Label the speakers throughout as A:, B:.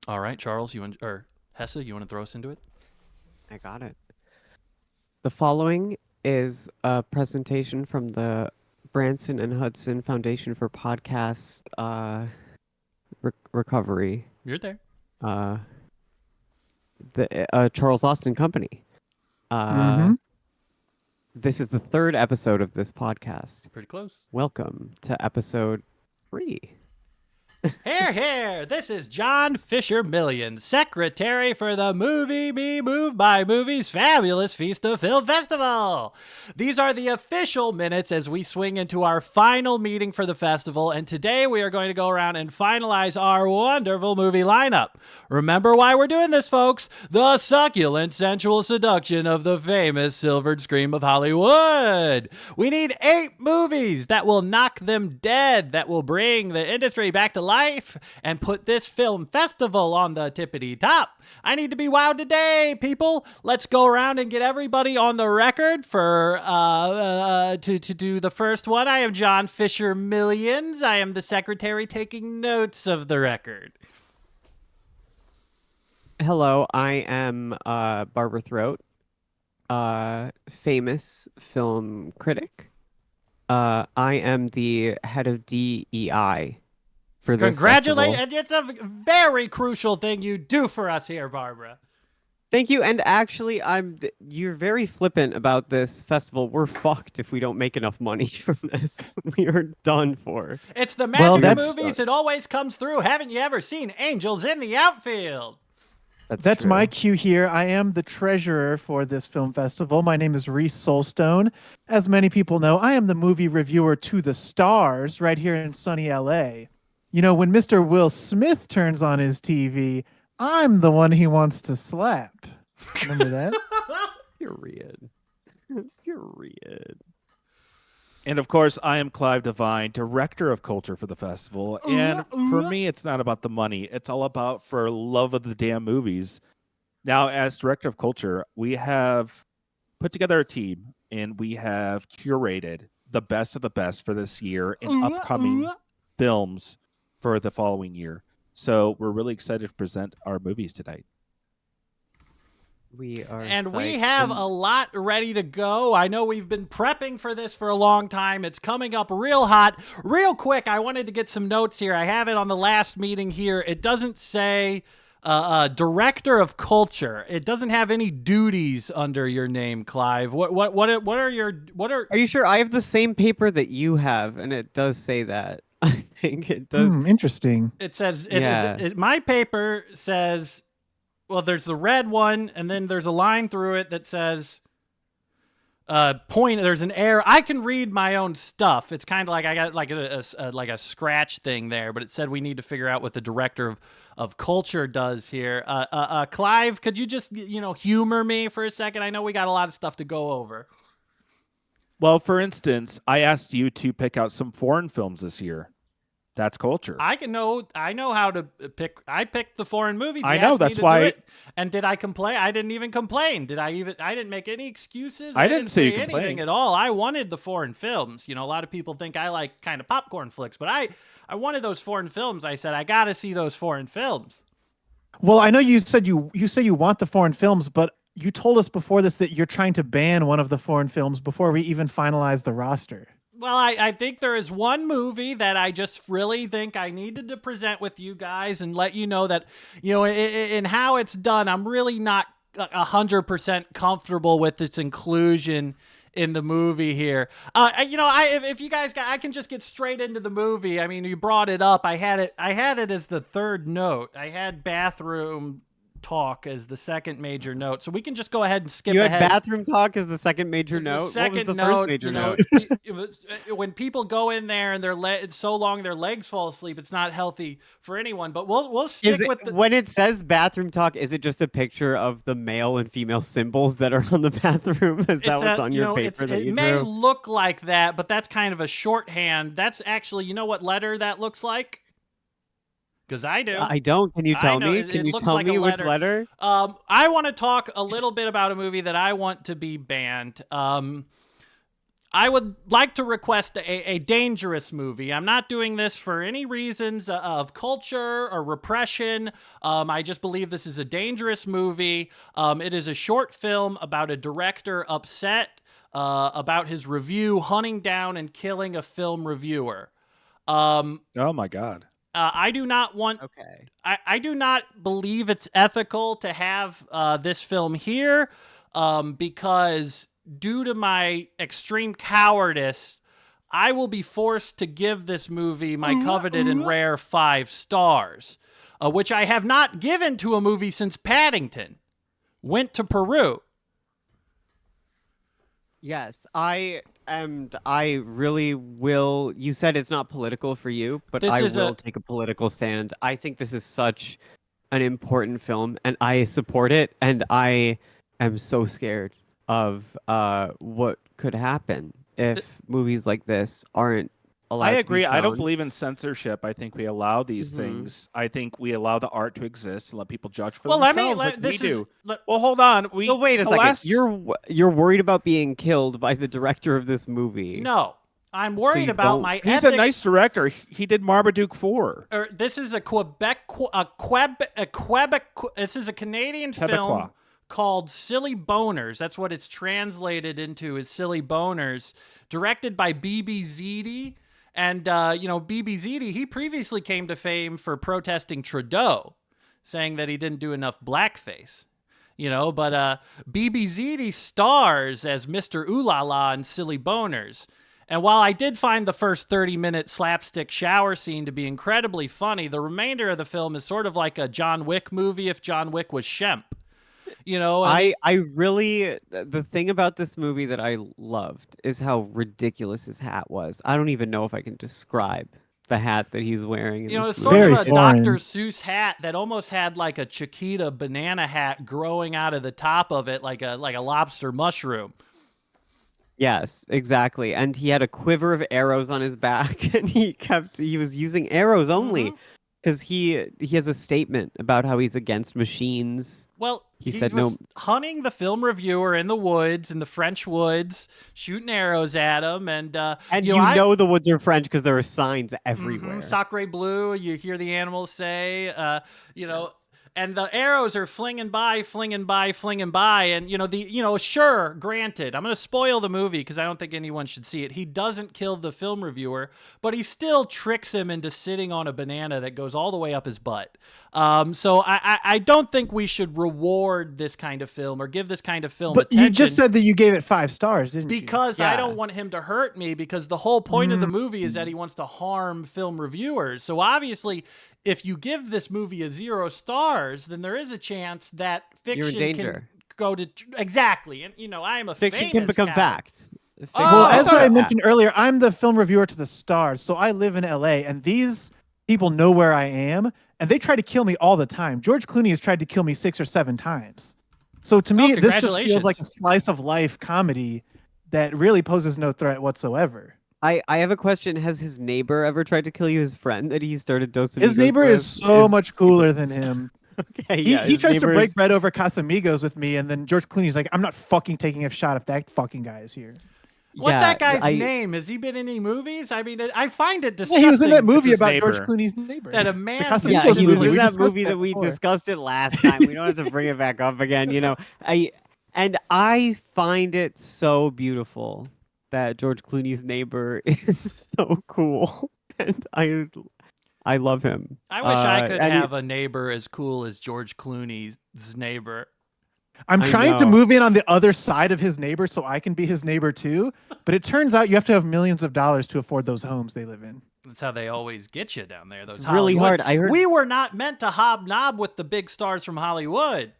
A: All right, Charles, or Hesse, you want to throw us into it?
B: I got it. The following is a presentation from the Branson and Hudson Foundation for Podcast Recovery,
A: You're there.
B: uh, the Charles Austin Company. Uh,
C: Mm-hmm.
B: this is the third episode of this podcast.
A: Pretty close.
B: Welcome to episode 3.
A: Here. This is John Fisher Million, secretary for the Movie Me Move by Movies Fabulous Feast of Film Festival. These are the official minutes as we swing into our final meeting for the festival, and today we are going to go around and finalize our wonderful movie lineup. Remember why we're doing this, folks? The succulent, sensual seduction of the famous silvered scream of Hollywood. We need 8 movies that will knock them dead, that will bring the industry back to life and put this film festival on the tippity top. I need to be wowed today, people. Let's go around and get everybody on the record for to do the first one. I am John Fisher Millions. I am the secretary taking notes of the record.
B: Hello, I am Barbara Throat, famous film critic. I am the head of DEI for this
A: Congratulations.
B: festival.
A: It's a very crucial thing you do for us here, Barbara.
B: Thank you. And actually, you're very flippant about this festival. We're fucked if we don't make enough money from this. We are done for.
A: It's the magic of
C: that's-
A: movies. It always comes through. Haven't you ever seen Angels in the Outfield?
C: That's
B: true.
C: my cue here. I am the treasurer for this film festival. My name is Reese Solstone. As many people know, I am the movie reviewer to the stars right here in sunny LA. You know, when Mr. Will Smith turns on his TV, I'm the one he wants to slap. Remember that?
B: Period. Period.
D: And of course, I am Clive Devine, director of culture for the festival. And for me, it's not about the money. It's all about for love of the damn movies. Now, as director of culture, we have put together a team and we have curated the best of the best for this year and upcoming films for the following year. So we're really excited to present our movies tonight.
B: We are
A: And we
B: psyched.
A: have
B: And
A: a lot ready to go. I know we've been prepping for this for a long time. It's coming up real hot. Real quick, I wanted to get some notes here. I have it on the last meeting here. It doesn't say director of culture. It doesn't have any duties under your name, Clive. What are
B: Are you sure? I have the same paper that you have, and it does say that. I think it does.
C: Interesting.
A: it says
B: Yeah.
A: my paper says, well, there's the red one, and then there's a line through it that says there's an error. I can read my own stuff. It's kind of like I got like a scratch thing there, but it said we need to figure out what the director of culture does here. Clive, could you just humor me for a second? I know we got a lot of stuff to go over.
D: Well, for instance, I asked you to pick out some foreign films this year. That's culture.
A: I know how to pick. I picked the foreign movies. You
D: I know,
A: asked me
D: that's
A: to do
D: why-
A: it. And did I complain? I didn't even complain. I didn't make any excuses.
D: I didn't say you
A: anything
D: complained.
A: at all. I wanted the foreign films. A lot of people think I like kind of popcorn flicks, but I wanted those foreign films. I said I got to see those foreign films.
C: Well, I know you said you say you want the foreign films, but you told us before this that you're trying to ban one of the foreign films before we even finalize the roster.
A: Well, I think there is one movie that I just really think I needed to present with you guys and let you know that, in how it's done, I'm really not 100% comfortable with its inclusion in the movie here. If you guys I can just get straight into the movie. I mean, you brought it up. I had it as the third note. I had bathroom talk as the second major note, so we can just go ahead and skip
B: You had
A: ahead.
B: bathroom talk as the second major
A: It's the
B: note. What was
A: second
B: the
A: note,
B: first major note?
A: it was, when people go in there and it's so long their legs fall asleep, it's not healthy for anyone. But we'll stick
B: Is it,
A: with the.
B: when it says bathroom talk, is it just a picture of the male and female symbols that are on the bathroom? Is that what's on your paper that
A: it
B: you
A: may
B: drew?
A: look like that, but that's kind of a shorthand. That's actually, you know what letter that looks like? Because I do.
B: I don't. Can you
A: I
B: tell
A: know,
B: me?
A: it
B: Can you
A: looks
B: tell
A: like a
B: me which
A: letter.
B: letter?
A: I want to talk a little bit about a movie that I want to be banned. I would like to request a dangerous movie. I'm not doing this for any reasons of culture or repression. I just believe this is a dangerous movie. It is a short film about a director upset about his review hunting down and killing a film reviewer.
D: Oh my God.
A: I do not want.
B: Okay.
A: I do not believe it's ethical to have this film here because due to my extreme cowardice, I will be forced to give this movie my coveted and rare 5 stars, which I have not given to a movie since Paddington Went to Peru.
B: Yes, I really will. You said it's not political for you, but
A: This
B: I
A: is
B: will
A: a-
B: take a political stand. I think this is such an important film, and I support it. And I am so scared of what could happen if movies like this aren't allowed
D: I
B: to be
D: agree. I don't
B: shown.
D: believe in censorship. I think we allow these things. I think we allow the art to exist and let people judge for
A: Well,
D: themselves like
A: this
D: we
A: is.
D: do. Well, hold on.
B: So wait a
D: the
B: second.
D: last-
B: You're worried about being killed by the director of this movie?
A: No, I'm
B: So
A: worried
B: you
A: about
B: don't-
A: my
D: He's
A: ethics.
D: a nice director. He did Marmaduke 4.
A: This is a this is a Canadian film
D: Quebecois.
A: called Silly Boners. That's what it's translated into, is Silly Boners, directed by B.B. Ziti. And, B.B. Ziti, he previously came to fame for protesting Trudeau, saying that he didn't do enough blackface. But B.B. Ziti stars as Mr. Ooh La La in Silly Boners. And while I did find the first 30-minute slapstick shower scene to be incredibly funny, the remainder of the film is sort of like a John Wick movie if John Wick was Shemp.
B: I really, the thing about this movie that I loved is how ridiculous his hat was. I don't even know if I can describe the hat that he's wearing in
A: it's
B: this
A: sort
B: movie.
C: Very
A: of a
C: foreign.
A: Dr. Seuss hat that almost had like a Chiquita banana hat growing out of the top of it, like a lobster mushroom.
B: Yes, exactly. And he had a quiver of arrows on his back, and he was using arrows only because he has a statement about how he's against machines.
A: Well,
B: He said no-
A: was hunting the film reviewer in the woods, in the French woods, shooting arrows at him, and
B: And
A: I-
B: the woods are French because there are signs everywhere.
A: Sacre bleu, you hear the animals say, and the arrows are flinging by, and sure, granted, I'm going to spoil the movie because I don't think anyone should see it. He doesn't kill the film reviewer, but he still tricks him into sitting on a banana that goes all the way up his butt. So I don't think we should reward this kind of film or give this kind of film
C: But
A: attention.
C: you just said that you gave it 5 stars, didn't you?
A: Because I
B: Yeah.
A: don't want him to hurt me, because the whole point of the movie is that he wants to harm film reviewers. So obviously, if you give this movie a 0 stars, then there is a chance that fiction
B: You're in danger.
A: can go to exactly. And I am a
B: Fiction
A: famous
B: can become
A: coward.
B: fact.
C: Well,
A: Oh,
C: as
A: okay.
C: I mentioned earlier, I'm the film reviewer to the stars, so I live in LA, and these people know where I am, and they try to kill me all the time. George Clooney has tried to kill me 6 or 7 times. So to me, this just feels like a
A: congratulations.
C: slice of life comedy that really poses no threat whatsoever.
B: I have a question. Has his neighbor ever tried to kill you? His friend that he started Dos
C: His
B: Amigos
C: neighbor
B: with?
C: is so much cooler than him.
B: Okay,
C: He,
B: yeah,
C: he
B: his
C: tries to
B: neighbor
C: break
B: is-
C: bread over Casamigos with me, and then George Clooney's like, I'm not fucking taking a shot if that fucking guy is here.
A: What's
B: Yeah,
A: that guy's
B: I-
A: name? Has he been in any movies? I mean, I find it
C: Yeah,
A: disgusting.
C: he was in that movie
D: his
C: about George
D: neighbor.
C: Clooney's neighbor.
A: That a
C: The
A: man-
C: Casamigos
B: Yeah, he was
C: movie.
B: in
C: We
B: that
C: discussed
B: movie that we
C: before.
B: discussed it last time. We don't have to bring it back up again. I find it so beautiful that George Clooney's neighbor is so cool, and I love him.
A: I wish I could
B: and
A: have a neighbor as cool as George Clooney's neighbor.
C: I'm
B: I
C: trying to
B: know.
C: move in on the other side of his neighbor so I can be his neighbor too. But it turns out you have to have millions of dollars to afford those homes they live in.
A: That's how they always get you down there. Those
B: It's really
A: Hollywood-
B: hard. I heard
A: we were not meant to hobnob with the big stars from Hollywood.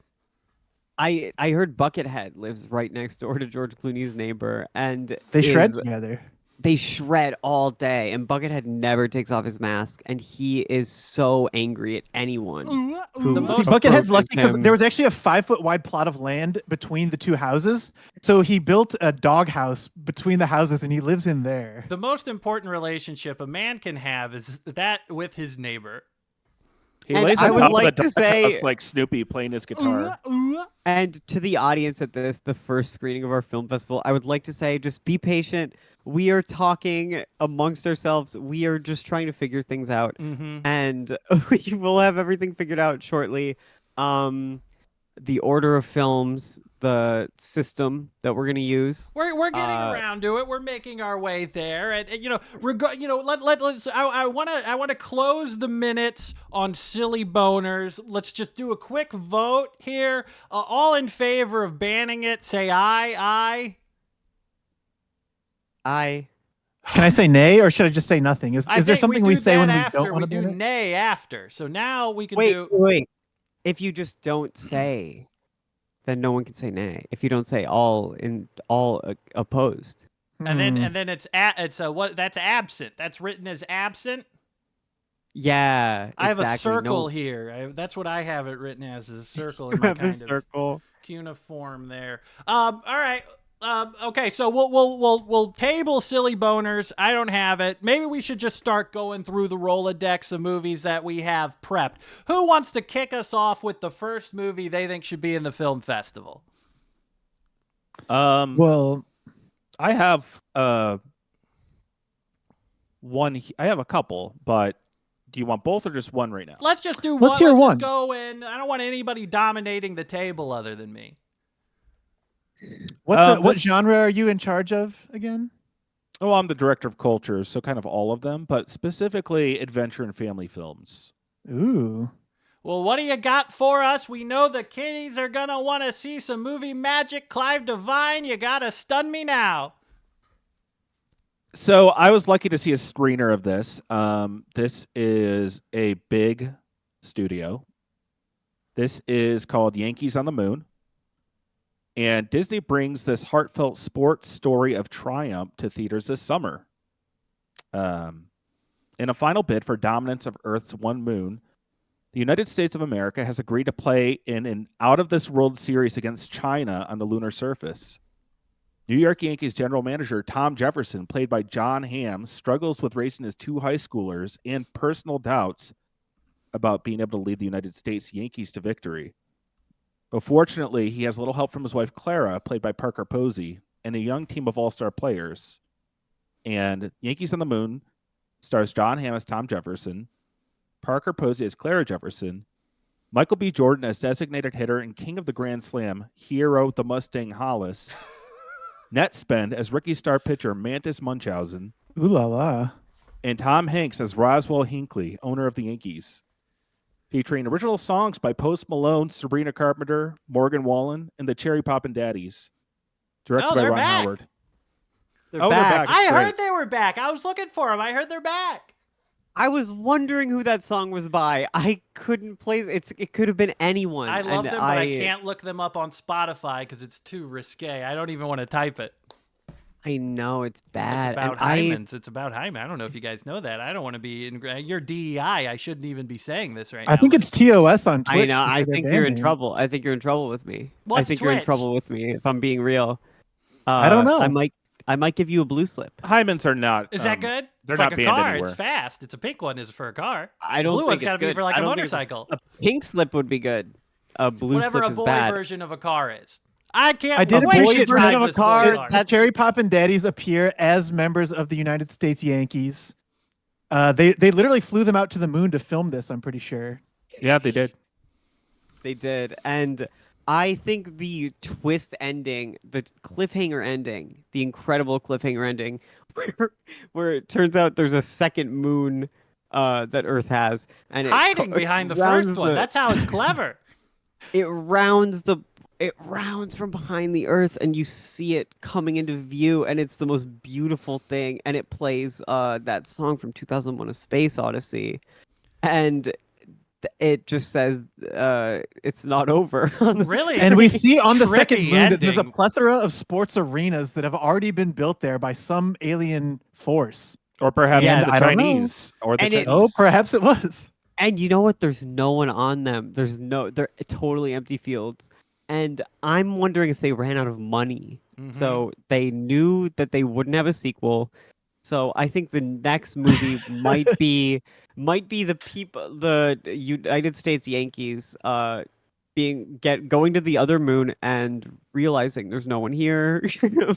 B: I heard Buckethead lives right next door to George Clooney's neighbor, and
C: They shred
B: is-
C: together.
B: They shred all day, and Buckethead never takes off his mask, and he is so angry at anyone. Who
A: The
C: See,
A: most-
C: Buckethead's
B: approaches
C: lucky because
B: him.
C: there was actually a 5-foot wide plot of land between the two houses. So he built a doghouse between the houses and he lives in there.
A: The most important relationship a man can have is that with his neighbor.
D: He
B: And
D: lays
B: I
D: on
B: would
D: top
B: like
D: of the
B: to say-
D: doghouse like Snoopy playing his guitar.
B: And to the audience at the first screening of our film festival, I would like to say, just be patient. We are talking amongst ourselves. We are just trying to figure things out, and we will have everything figured out shortly. The order of films, the system that we're gonna use.
A: We're getting around to it. We're making our way there, and you know, let's. I wanna close the minutes on silly boners. Let's just do a quick vote here. All in favor of banning it, say aye.
B: I
C: Can I say nay, or should I just say nothing? Is there something we say when we don't want to
A: do
C: ban it?
A: nay after? So now we can
B: wait,
A: do.
B: wait. If you just don't say, then no one can say nay. If you don't say all opposed.
A: And
C: Hmm.
A: then it's what? That's absent. That's written as absent.
B: Yeah,
A: I have a
B: exactly.
A: circle here. That's what I have it written as, is a circle in my
B: have a
A: kind of
B: circle.
A: cuneiform there. All right. Okay, so we'll table silly boners. I don't have it. Maybe we should just start going through the Rolodex of movies that we have prepped. Who wants to kick us off with the first movie they think should be in the film festival?
C: Well,
D: I have one. I have a couple, but do you want both or just one right now?
A: Let's just do one.
C: Let's hear
A: Let's
C: one.
A: just go in. I don't want anybody dominating the table other than me.
C: what
D: this-
C: genre are you in charge of again?
D: Oh, I'm the director of culture, so kind of all of them, but specifically adventure and family films.
C: Ooh.
A: Well, what do you got for us? We know the kiddies are going to want to see some movie magic. Clive Devine, you got to stun me now.
D: So I was lucky to see a screener of this. This is a big studio. This is called Yankees on the Moon. And Disney brings this heartfelt sports story of triumph to theaters this summer. In a final bid for dominance of Earth's one moon, the United States of America has agreed to play in an out-of-this-world series against China on the lunar surface. New York Yankees general manager Tom Jefferson, played by John Hamm, struggles with raising his two high schoolers and personal doubts about being able to lead the United States Yankees to victory. But fortunately, he has a little help from his wife Clara, played by Parker Posey, and a young team of all-star players. And Yankees on the Moon stars John Hamm as Tom Jefferson, Parker Posey as Clara Jefferson, Michael B. Jordan as designated hitter and king of the Grand Slam, Hero the Mustang Hollis, Net Spend as rookie star pitcher Mantis Munchausen,
C: Ooh la la.
D: and Tom Hanks as Roswell Hinckley, owner of the Yankees. Featuring original songs by Post Malone, Sabrina Carpenter, Morgan Wallen, and the Cherry Poppin' Daddies. Directed by
A: they're
D: Ron
A: back.
D: Howard.
B: They're
D: Oh, they're
B: back.
D: back.
A: I
D: Great.
A: heard they were back. I was looking for them. I heard they're back.
B: I was wondering who that song was by. I couldn't place it could have been anyone.
A: I love
B: and
A: them, but I can't look them up on Spotify because it's too risque. I don't even want to type it.
B: I know it's bad.
A: It's about
B: and
A: hymens. It's about hymen. I don't know if you guys know that. I don't want to be in. You're DEI. I shouldn't even be saying this right now.
C: I think it's TOS on
B: I
C: Twitch.
B: know.
C: to say
B: I
C: their
B: think
C: band
B: you're in
C: name.
B: trouble. I think you're in trouble with me. I
A: What's
B: think you're in
A: Twitch?
B: trouble with me if I'm being real.
C: I don't know.
B: I might give you a blue slip.
D: Hymens are not.
A: Is that good?
D: They're
A: It's
D: not
A: like a
D: banned
A: car.
D: anywhere.
A: It's fast. It's a pink one is for a car.
B: I don't
A: Blue
B: think
A: one's
B: it's
A: got to be
B: good.
A: for like
B: I
A: a
B: don't think it's-
A: motorcycle.
B: A pink slip would be good. A blue
A: Whatever
B: slip
A: a
B: is
A: boy
B: bad.
A: version of a car is. I can't
C: I did
A: wait
C: appreciate
A: to
C: version
A: drive
B: of a
A: this boy
B: car.
A: car.
B: That's-
C: Cherry Pop and Daddies appear as members of the United States Yankees. They literally flew them out to the moon to film this, I'm pretty sure.
D: Yeah, they did.
B: They did. And I think the twist ending, the cliffhanger ending, the incredible cliffhanger ending, where it turns out there's a second moon that Earth has, and
A: Hiding behind the
B: rounds
A: first one. That's how it's clever.
B: it rounds from behind the Earth, and you see it coming into view, and it's the most beautiful thing. And it plays that song from 2001: A Space Odyssey, and it just says it's not over. On the
A: Really?
C: And we see on the second
A: Trippy
C: moon that there's a
A: ending.
C: plethora of sports arenas that have already been built there by some alien force.
D: Or perhaps
B: Yeah,
D: the
C: I don't know.
D: Chinese. Or the
B: And it-
D: Chinese.
C: Oh, perhaps it was.
B: And you know what? There's no one on them. They're totally empty fields. And I'm wondering if they ran out of money.
A: Mhm.
B: So they knew that they wouldn't have a sequel. So I think the next movie might be the United States Yankees going to the other moon and realizing there's no one here.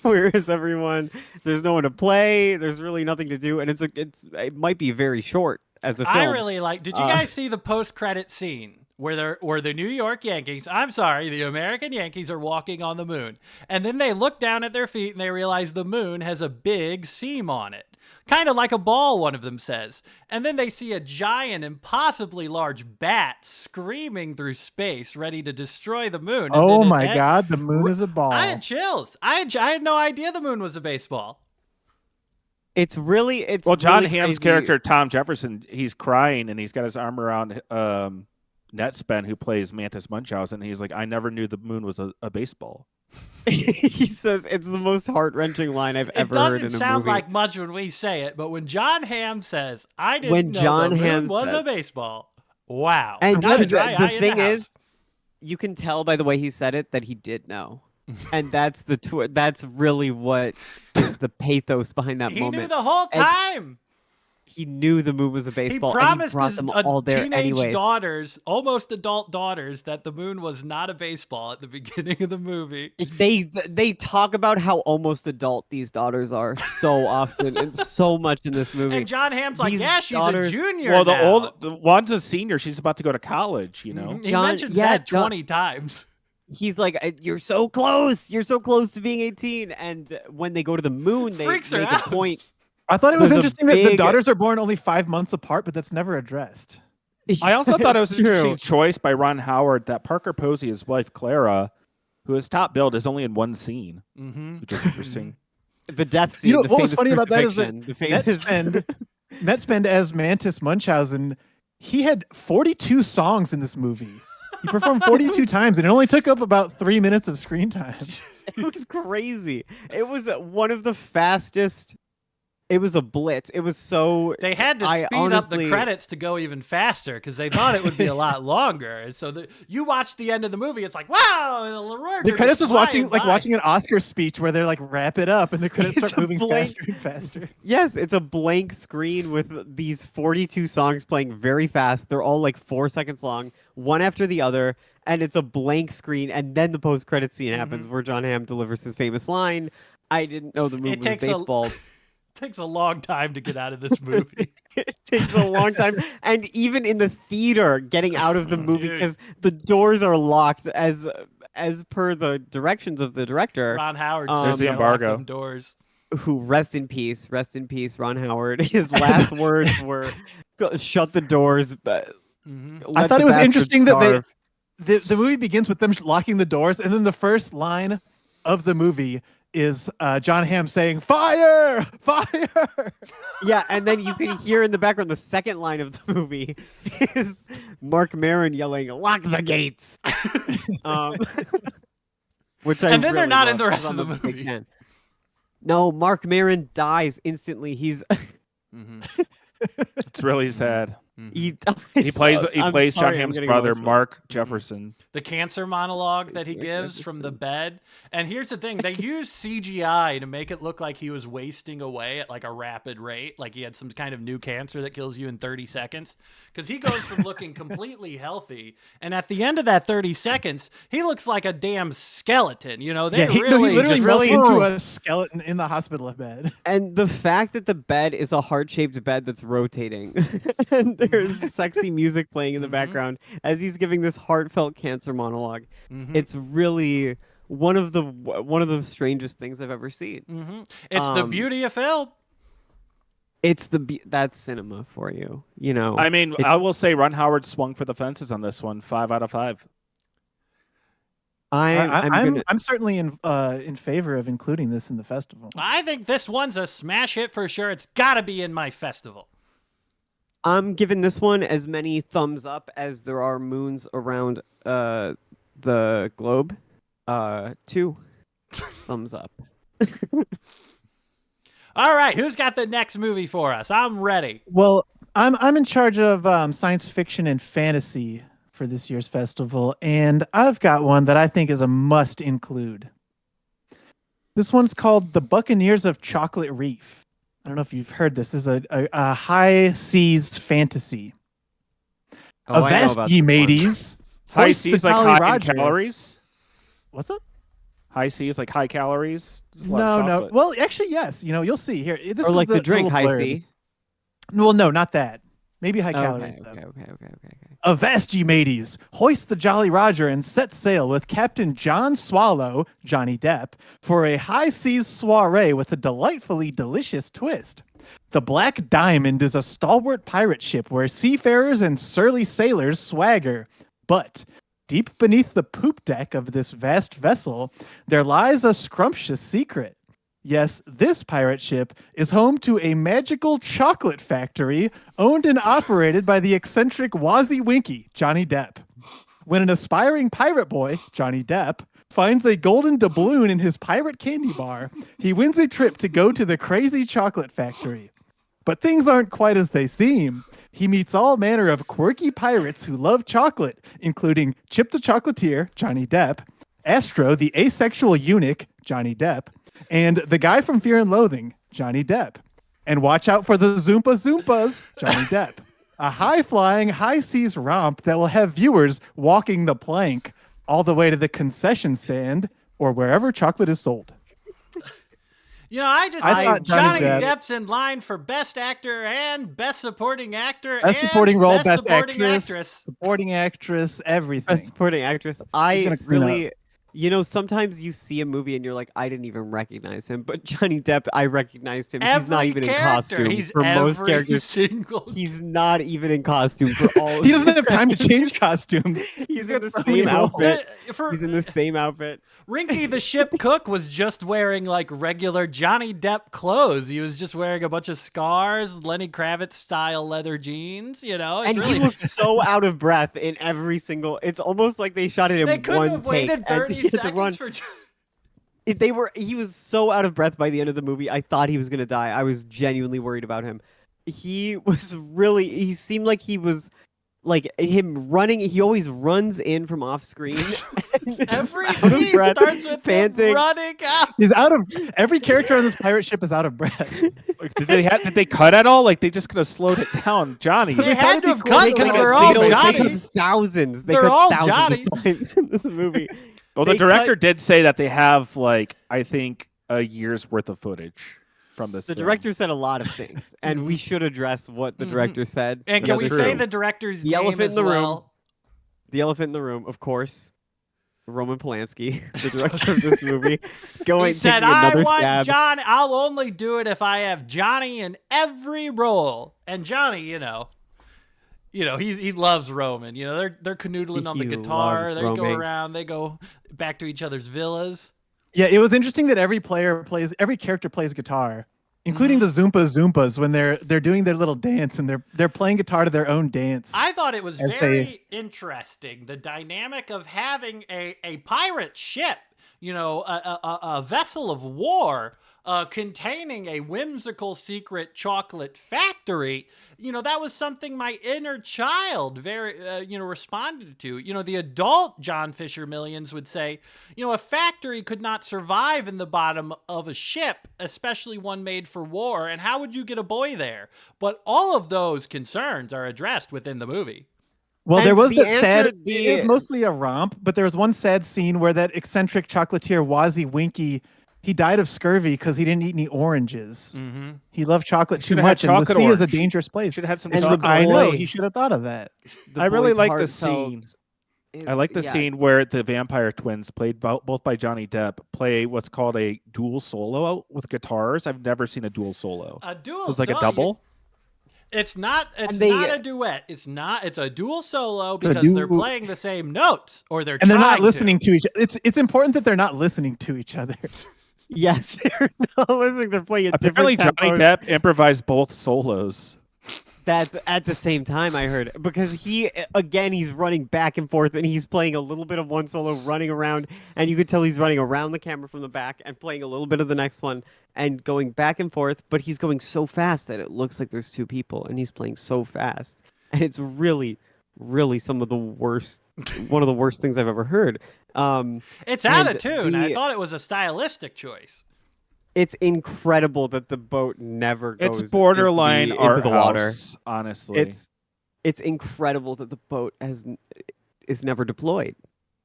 B: Where is everyone? There's no one to play. There's really nothing to do, and it might be very short as a film.
A: I really like. Did you guys see the post-credit scene where the New York Yankees, I'm sorry, the American Yankees are walking on the moon, and then they look down at their feet and they realize the moon has a big seam on it, kind of like a ball, one of them says, and then they see a giant, impossibly large bat screaming through space, ready to destroy the moon. And
C: Oh
A: then
C: my God, the moon is a ball.
A: I had chills. I had no idea the moon was a baseball.
B: It's John
D: really Hamm's
B: crazy.
D: character Tom Jefferson, he's crying and he's got his arm around Netspend, who plays Mantis Munchausen. He's like, I never knew the moon was a baseball.
B: He says it's the most heart-wrenching line I've ever heard in a movie.
A: It doesn't sound like much when we say it, but when John Hamm says, I didn't know the moon was a baseball. Wow.
B: And
A: Got a
B: the
A: dry eye in
B: thing
A: the
B: is,
A: house.
B: you can tell by the way he said it that he did know. And that's that's really what is the pathos behind that
A: He
B: moment.
A: knew the whole time.
B: He knew the moon was a baseball.
A: He promised
B: and he brought
A: his
B: them all there
A: teenage
B: anyways.
A: daughters, almost adult daughters, that the moon was not a baseball at the beginning of the movie.
B: They talk about how almost adult these daughters are so often and so much in this movie.
A: And John Hamm's like,
B: These
A: yeah, she's
B: daughters-
A: a junior
D: Well,
A: now.
D: the one's a senior. She's about to go to college. You know.
A: He
B: John-
A: mentions
B: yeah,
A: that
B: John-
A: 20 times.
B: He's like, you're so close. You're so close to being 18. And when they go to the moon, they
A: Freaks her
B: make
A: out.
B: a point.
C: I thought it was
B: There's a
C: interesting that the
B: big-
C: daughters are born only 5 months apart, but that's never addressed.
D: I also thought it was
B: It's
D: an interesting
B: true.
D: choice by Ron Howard that Parker Posey, his wife Clara, who is top billed, is only in one scene, which is interesting.
B: The death scene.
C: You know,
B: the
C: what was
B: famous
C: funny about that is that
B: crucifixion, the famous
C: Netspend as Mantis Munchausen, he had 42 songs in this movie. He performed 42 times, and it only took up about 3 minutes of screen time.
B: It was crazy. It was one of the fastest. It was a blitz. It was so.
A: They had to speed up the credits to go even faster because they thought it would be a lot longer. And so you watch the end of the movie, it's like, wow! And
C: The credits was watching
A: by.
C: watching an Oscar speech where they're like, wrap it up, and the credits
B: It's
C: start
B: a
C: moving
B: blank-
C: faster and faster.
B: Yes, it's a blank screen with these 42 songs playing very fast. They're all like 4 seconds long, one after the other, and it's a blank screen. And then the post-credit scene happens where John Hamm delivers his famous line, "I didn't know the movie was baseball."
A: Takes a long time to get out of this movie.
B: It takes a long time, and even in the theater, getting out of the movie
A: Dude.
B: because the doors are locked as per the directions of the director.
A: Ron Howard
B: There's
A: says
D: the
A: you gotta lock
D: embargo.
A: them doors.
B: Who rest in peace, Ron Howard. His last words were, "Shut the doors."
C: I thought it was interesting that the movie begins with them locking the doors, and then the first line of the movie is John Hamm saying, "Fire! Fire!"
B: Yeah, and then you can hear in the background the second line of the movie is Mark Maron yelling, "Lock the gates!" Which I
A: And then they're
B: really
A: not in
B: love,
A: the rest
B: 'cause
A: of the
B: I'm a big
A: movie.
B: fan. No, Mark Maron dies instantly. He's
D: It's really sad.
B: he dies.
D: He plays
B: I'm
D: John
B: sorry, I'm
D: Hamm's
B: getting
D: brother,
B: emotional.
D: Mark Jefferson.
A: The cancer monologue that he gives from the bed. And here's the thing, they used CGI to make it look like he was wasting away at like a rapid rate, like he had some kind of new cancer that kills you in 30 seconds. Because he goes from looking completely healthy, and at the end of that 30 seconds, he looks like a damn skeleton. You know, they
C: He
A: really
C: literally
A: just
C: melts
A: really
C: into a skeleton in the hospital bed.
B: And the fact that the bed is a heart-shaped bed that's rotating, and there's sexy music playing in the background as he's giving this heartfelt cancer monologue. It's really one of the strangest things I've ever seen.
A: It's the beauty of film.
B: It's that's cinema for you, you know.
D: I mean, I will say Ron Howard swung for the fences on this one. 5 out of 5.
C: I'm certainly in favor of including this in the festival.
A: I think this one's a smash hit for sure. It's got to be in my festival.
B: I'm giving this one as many thumbs up as there are moons around the globe. 2 thumbs up.
A: All right, who's got the next movie for us? I'm ready.
C: Well, I'm in charge of science fiction and fantasy for this year's festival, and I've got one that I think is a must include. This one's called The Buccaneers of Chocolate Reef. I don't know if you've heard this. This is a high seas fantasy.
B: Oh, I know
C: Avast
B: about
C: ye
B: this one.
C: mateys.
D: High
C: Hoist the
D: C is like
C: Jolly
D: high
C: Roger.
D: in calories.
C: What's up?
D: High C is like high calories. There's a lot of
C: No.
D: chocolate.
C: Well, actually, yes. You'll see here. This
B: Or
C: is
B: like the drink,
C: little
B: High
C: blurb.
B: C.
C: Well, no, not that. Maybe high
B: Okay,
C: calories though.
B: okay.
C: Avast ye mateys, hoist the Jolly Roger and set sail with Captain John Swallow, Johnny Depp, for a high seas soiree with a delightfully delicious twist. The Black Diamond is a stalwart pirate ship where seafarers and surly sailors swagger. But deep beneath the poop deck of this vast vessel, there lies a scrumptious secret. Yes, this pirate ship is home to a magical chocolate factory owned and operated by the eccentric Wazzy Winky, Johnny Depp. When an aspiring pirate boy, Johnny Depp, finds a golden doubloon in his pirate candy bar, he wins a trip to go to the crazy chocolate factory. But things aren't quite as they seem. He meets all manner of quirky pirates who love chocolate, including Chip the Chocolatier, Johnny Depp, Astro, the asexual eunuch, Johnny Depp, and the guy from Fear and Loathing, Johnny Depp. And watch out for the Zoompa Zoompas, Johnny Depp. A high-flying, high-seas romp that will have viewers walking the plank all the way to the concession stand or wherever chocolate is sold.
A: I
C: thought
A: think
C: Johnny
A: Johnny
C: Depp-
A: Depp's in line for Best Actor and Best Supporting Actor
C: Best
A: and
C: supporting role,
A: Best
C: best
A: Supporting
C: actress,
A: Actress.
C: supporting actress, everything.
B: Best supporting actress.
C: He's
B: I
C: gonna clean
B: really, sometimes you see a movie and you're like, I didn't even recognize him. But Johnny Depp, I recognized him. He's not
A: Every
B: even in
A: character.
B: costume
A: He's
B: for most
A: every
B: characters.
A: single.
B: He's not even in costume for all.
C: He doesn't have time to change costumes.
B: He's
C: got
B: in the
C: so many
B: same
C: roles.
B: outfit.
A: For
B: He's in the same outfit.
A: Rinky the ship cook was just wearing like regular Johnny Depp clothes. He was just wearing a bunch of scars, Lenny Kravitz style leather jeans. It's
B: And
A: really.
B: he looks so out of breath in every single. It's almost like they shot it
A: They
B: in
A: couldn't
B: one
A: have
B: take.
A: waited
B: and
A: 30
B: he had to run.
A: seconds for.
B: He was so out of breath by the end of the movie. I thought he was gonna die. I was genuinely worried about him. He seemed like he was like him running. He always runs in from off screen.
A: Every
B: out of
A: scene
B: breath,
A: starts with him
B: panting.
A: running out.
C: He's out of every character on this pirate ship is out of breath.
D: Like, did they cut at all? Like they just could have slowed it down, Johnny.
A: They had to have
C: cool
A: cut
C: to
A: because
C: like
A: they're
C: a
A: all
C: scene
B: They
A: Johnny.
B: cut thousands. They
A: They're
B: cut
A: all
B: thousands
A: Johnny.
B: of times in this movie.
D: Well, the
B: They
D: director
B: cut-
D: did say that they have like I think a year's worth of footage from this.
B: The
D: film.
B: director said a lot of things, and we should address what the
A: Mhm.
B: director said.
A: And can
D: That's
A: we
D: true.
A: say the director's
B: The
A: name
B: elephant in
A: as
B: the room.
A: well?
B: The elephant in the room, of course. Roman Polanski, the director of this movie,
A: He said,
B: taking
A: "I
B: another
A: want
B: stab.
A: Johnny. I'll only do it if I have Johnny in every role." And Johnny, he loves Roman. They're canoodling on the
B: He
A: guitar.
B: loves
A: They go
B: roaming.
A: around. They go back to each other's villas.
C: Yeah, it was interesting that every character plays guitar, including the Zoompa Zoompas when they're doing their little dance and they're playing guitar to their own dance.
A: I thought it was
C: As
A: very interesting, the dynamic of having a pirate ship, a vessel of war containing a whimsical secret chocolate factory. That was something my inner child very, responded to. The adult John Fisher Millions would say, a factory could not survive in the bottom of a ship, especially one made for war. And how would you get a boy there? But all of those concerns are addressed within the movie.
C: Well,
B: And
C: there was
B: the
C: that
B: answer-
C: sad.
B: the-
C: It was mostly a romp, but there was one sad scene where that eccentric chocolatier Wazzy Winky, he died of scurvy because he didn't eat any oranges.
A: Mm-hmm.
C: He loved chocolate too
D: Should've had
C: much, and the
D: chocolate
C: sea is a
D: orange.
C: dangerous place.
D: Should have had some
B: And the
D: chocolate.
C: I know
B: boy-
C: he should have thought of that.
B: The
D: I really
B: boy's
D: like the
B: heartfelt
D: scene.
B: is-
D: I like the
B: yeah.
D: scene where the vampire twins, played both by Johnny Depp, play what's called a dual solo with guitars. I've never seen a dual solo.
A: A dual.
D: So it's like a
A: solo-
D: double.
A: It's not. It's
B: they-
A: not a duet. It's not. It's a dual solo
C: a
A: because they're
C: dual-
A: playing the same notes, or they're
C: And they're not
A: trying
C: listening to each. It's important that they're not listening to each other.
B: Yes, they're not listening. They're playing at
D: Apparently,
B: different
D: Johnny
B: tempos.
D: Depp improvised both solos.
B: That's at the same time, I heard, because he's running back and forth and he's playing a little bit of one solo, running around, and you could tell he's running around the camera from the back and playing a little bit of the next one and going back and forth, but he's going so fast that it looks like there's two people and he's playing so fast. And it's really, really one of the worst things I've ever heard.
A: It's out of
B: and
A: tune. I
B: the-
A: thought it was a stylistic choice.
B: It's incredible that the boat never goes
D: It's borderline
B: into
D: art
B: the water.
D: house, honestly.
B: It's incredible that the boat is never deployed.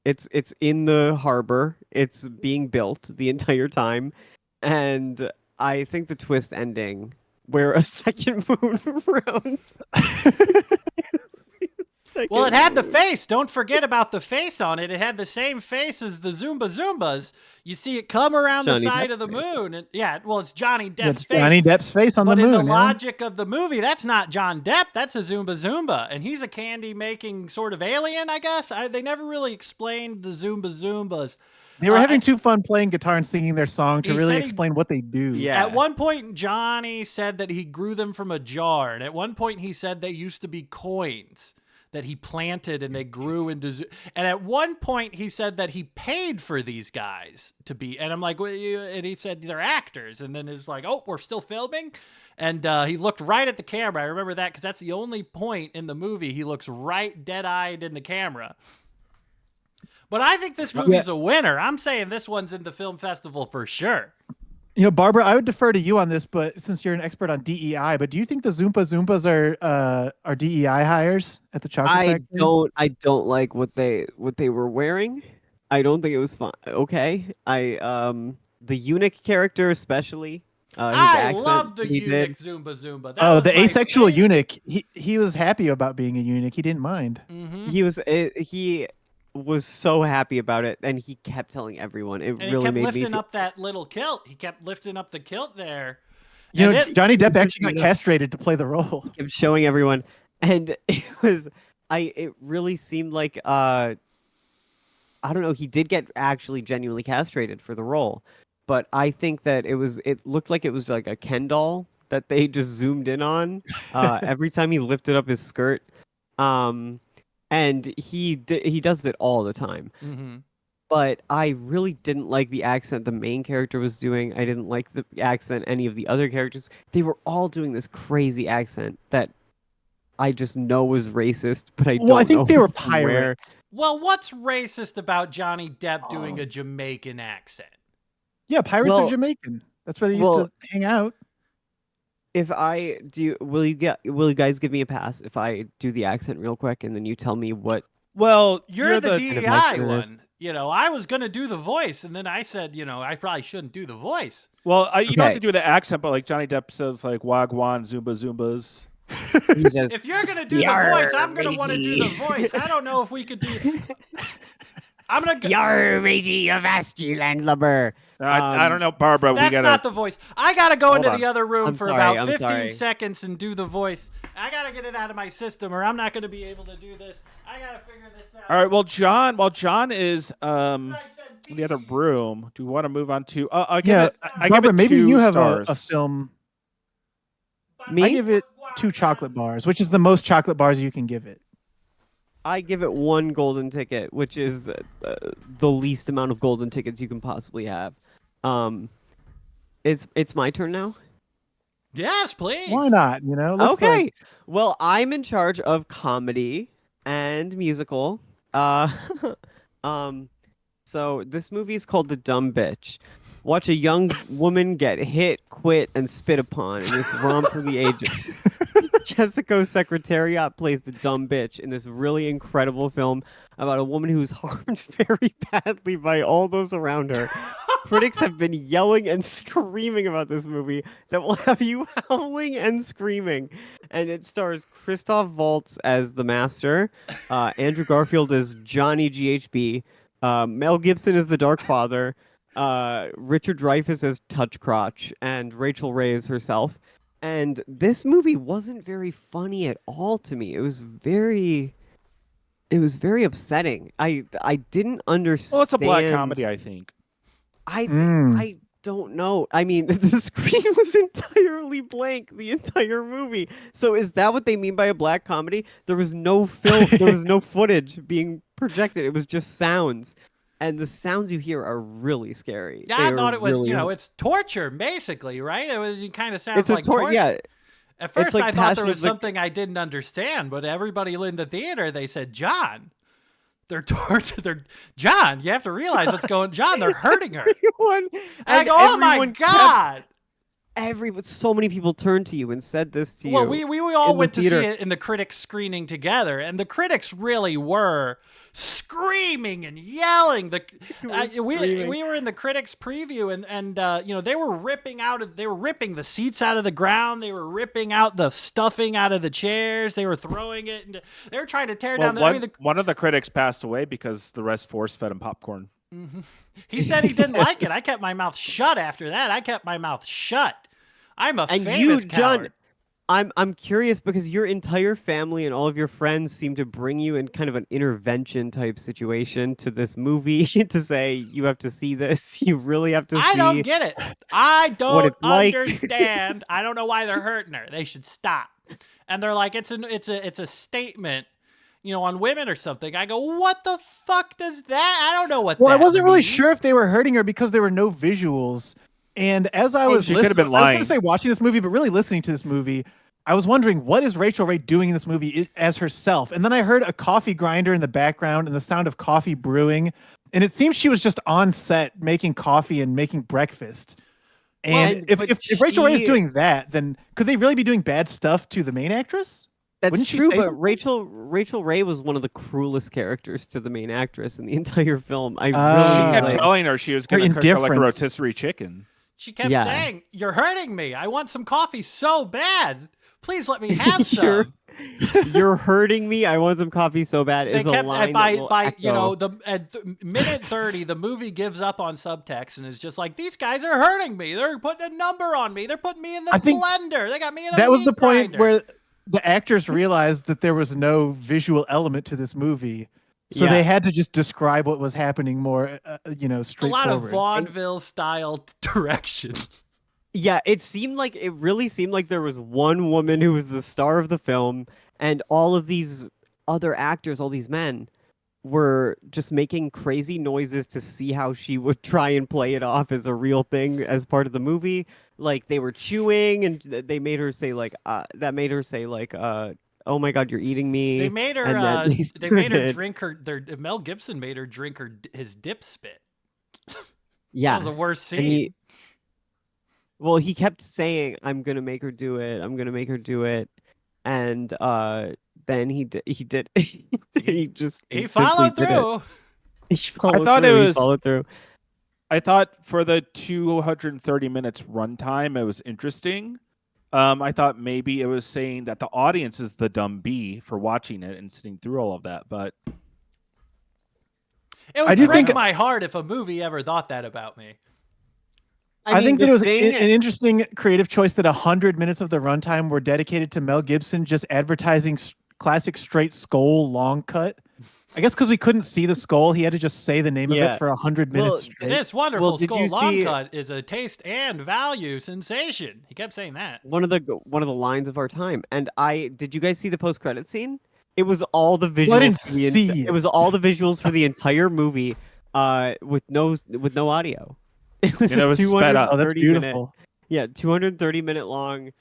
B: It's in the harbor. It's being built the entire time, and I think the twist ending where a second moon rounds.
A: Well, it had the face. Don't forget about the face on it. It had the same face as the Zumba Zumbas. You see it come around the
B: Johnny
A: side
B: Depp's
A: of the
B: face.
A: moon. And, yeah, well, it's Johnny Depp's
C: That's
A: face.
C: Johnny Depp's face on
A: but
C: the
A: in
C: moon.
A: the
C: yeah.
A: logic of the movie, that's not John Depp. That's a Zumba Zumba. And he's a candy-making sort of alien, I guess. They never really explained the Zumba Zumbas.
C: They were having
A: and-
C: too fun playing guitar and singing their song to
A: He
C: really
A: said he-
C: explain what they do.
B: Yeah.
A: At one point, Johnny said that he grew them from a jar. And at one point, he said they used to be coins that he planted and they grew into. And at one point, he said that he paid for these guys to be. And I'm like, well, and he said they're actors. And then it's like, oh, we're still filming. And he looked right at the camera. I remember that because that's the only point in the movie he looks right dead-eyed in the camera. But I think this movie's a winner. I'm saying this one's in the film festival for sure.
C: You know, Barbara, I would defer to you on this, but since you're an expert on DEI, but do you think the Zoompa Zoompas are DEI hires at the chocolate factory?
B: I don't like what they were wearing. I don't think it was fun. Okay. The eunuch character especially. His
A: I
B: accent
A: love the
B: he
A: eunuch
B: did.
A: Zumba Zumba. That
C: Oh,
A: was
C: the
A: my
C: asexual
A: favorite.
C: eunuch. He was happy about being a eunuch. He didn't mind.
A: Mhm.
B: He was so happy about it, and he kept telling everyone. It
A: And he
B: really
A: kept
B: made me
A: lifting
B: feel-
A: up that little kilt. He kept lifting up the kilt there.
C: You
A: And
C: know,
A: it-
C: Johnny Depp actually got
B: Yeah.
C: castrated to play the role.
B: kept showing everyone, and it really seemed like I don't know, he did get actually genuinely castrated for the role, but I think that it looked like it was like a Ken doll that they just zoomed in on every time he lifted up his skirt, and he does it all the time.
A: Mhm.
B: But I really didn't like the accent the main character was doing. I didn't like the accent any of the other characters. They were all doing this crazy accent that I just know was racist, but I don't
C: Well, I think
B: know
C: they were
B: from where.
C: pirates.
A: Well, what's racist about Johnny Depp doing a Jamaican accent?
C: Yeah, pirates
B: Well-
C: are Jamaican. That's where they used
B: well-
C: to hang out.
B: If I do, will you guys give me a pass if I do the accent real quick and then you tell me what?
D: Well,
A: You're the
B: kind of
A: DEI
B: like this.
A: one. You know, I was going to do the voice, and then I said, you know, I probably shouldn't do the voice.
D: well, you don't have
B: Okay.
D: to do the accent, but like Johnny Depp says, like Wagwan, Zumba Zumbas.
B: He says,
A: If you're going to do
B: Yar,
A: the voice, I'm going to want to do the
B: matey.
A: voice. I don't know if we could do. I'm going to.
B: "Yar, matey, avast you landlubber."
D: I don't know, Barbara.
A: That's
D: we gotta.
A: not the voice. I got to go
D: Hold
A: into
D: on.
A: the other room
B: I'm
A: for
B: sorry,
A: about
B: I'm
A: 15
B: sorry.
A: seconds and do the voice. I got to get it out of my system, or I'm not going to be able to do this. I got to figure this out.
D: All right. Well, John. While John is
A: I said
D: in the other
A: bees.
D: room, do we want to move on to? I give
C: Yeah,
D: it. I give
C: Barbara,
D: it
C: maybe
D: 2
C: you have
D: stars.
C: a film.
B: Me?
C: I give it 2 chocolate bars, which is the most chocolate bars you can give it.
B: I give it 1 golden ticket, which is the least amount of golden tickets you can possibly have. It's my turn now.
A: Yes, please.
C: Why not? You know. Looks
B: Okay.
C: like-
B: Well, I'm in charge of comedy and musical. So this movie is called The Dumb Bitch. Watch a young woman get hit, quit, and spit upon in this romp for the ages. Jessica Secretariat plays the dumb bitch in this really incredible film about a woman who's harmed very badly by all those around her. Critics have been yelling and screaming about this movie that will have you howling and screaming. And it stars Christoph Waltz as the master, Andrew Garfield as Johnny GHB, Mel Gibson as the Dark Father, Richard Dreyfuss as Touch Crotch, and Rachel Ray as herself. And this movie wasn't very funny at all to me. It was very upsetting. I didn't understand.
D: Well, it's a black comedy, I think.
B: I don't know. I mean, the screen was entirely blank the entire movie. So is that what they mean by a black comedy? There was no film, there was no footage being projected. It was just sounds. And the sounds you hear are really scary.
A: Yeah, I
B: They
A: thought
B: are
A: it was,
B: really-
A: you know, it's torture, basically, right? It kind of sounds
B: it's a
A: like torture.
B: yeah.
A: At first,
B: like
A: I thought there was
B: passionate, like-
A: something I didn't understand, but everybody in the theater, they said, John, They're tortured. They're John. You have to realize what's going. John, they're hurting her.
B: Everyone,
A: I
B: and
A: go, oh my
B: everyone
A: god.
B: so many people turned to you and said this to you.
A: Well, we all
B: in the
A: went to see
B: theater.
A: it in the critics screening together, and the critics really were screaming and yelling. We were in the critics preview, and they were ripping the seats out of the ground. They were ripping out the stuffing out of the chairs. They were throwing it, and they were trying to tear down.
D: One of the critics passed away because the rest force fed him popcorn.
A: He said he didn't like it. I kept my mouth shut after that. I kept my mouth shut. I'm a famous coward.
B: John, I'm curious because your entire family and all of your friends seem to bring you in kind of an intervention type situation to this movie to say you have to see this. You really have to see.
A: I don't get it. I don't
B: it's like.
A: understand. I don't know why they're hurting her. They should stop. And they're like, it's a statement, on women or something. I go, what the fuck does that? I don't know what.
C: Well,
A: that
C: I wasn't really
A: means.
C: sure if they were hurting her because there were no visuals. And as I was
D: she could have been
C: I was
D: lying.
C: going to say watching this movie, but really listening to this movie, I was wondering, what is Rachel Ray doing in this movie as herself? And then I heard a coffee grinder in the background and the sound of coffee brewing. And it seems she was just on set making coffee and making breakfast. And if Rachel Ray is doing that, then could they really be doing bad stuff to the main actress?
B: That's
C: Wouldn't she
B: true,
C: say
B: but
C: something?
B: Rachel Ray was one of the cruelest characters to the main actress in the entire film. I
D: She
B: really
D: kept
B: like.
D: telling her she was going to cook her like a
C: indifference.
D: rotisserie chicken.
A: She kept
B: Yeah.
A: saying, "You're hurting me. I want some coffee so bad. Please let me have
B: You're-
A: some."
B: You're hurting me. I want some coffee so bad.
A: They
B: Is a
A: kept
B: line
A: by
B: that will echo.
A: at minute 30, the movie gives up on subtext and is just like, these guys are hurting me. They're putting a number on me. They're putting me in the
C: I think
A: blender. They got me in a
C: That was the
A: meat
C: point
A: grinder.
C: where the actors realized that there was no visual element to this movie. So
B: Yeah.
C: they had to just describe what was happening more,
A: a
C: straightforward.
A: lot of vaudeville style direction.
B: Yeah, it really seemed like there was one woman who was the star of the film, and all of these other actors, all these men, were just making crazy noises to see how she would try and play it off as a real thing as part of the movie. Like they were chewing, and they made her say "Oh my God, you're eating me."
A: They made her.
B: And then
A: They made her
B: started-
A: drink her. Mel Gibson made her drink his dip spit.
B: Yeah,
A: That was a worse
B: and
A: scene.
B: he kept saying, "I'm gonna make her do it. I'm gonna make her do it," and then he did. He
A: He
B: simply
A: followed
B: did it.
A: through.
B: He followed
D: thought
B: through.
D: it
B: He
D: was-
B: followed through.
D: I thought for the 230 minutes runtime, it was interesting. I thought maybe it was saying that the audience is the dumb bee for watching it and sitting through all of that, but
A: It
C: I
A: would
C: do
A: break
C: think-
A: my heart if a movie ever thought that about me.
C: I think that
B: the
C: it was
B: thing-
C: an interesting creative choice that 100 minutes of the runtime were dedicated to Mel Gibson just advertising classic straight skull long cut. I guess because we couldn't see the skull, he had to just say the name of
B: Yeah.
C: it for 100
B: Well,
C: minutes straight.
A: This wonderful
B: Well, did
A: skull
B: you
A: long
B: see-
A: cut is a taste and value sensation. He kept saying that.
B: one of the lines of our time. And did you guys see the post credit scene? It was all the visuals.
C: Well, I didn't
B: for the
C: see it.
B: It was all the visuals for the entire movie, with no audio. It was
D: And it was sped up.
C: Oh, that's
B: 230
C: beautiful.
B: minute, 230-minute long.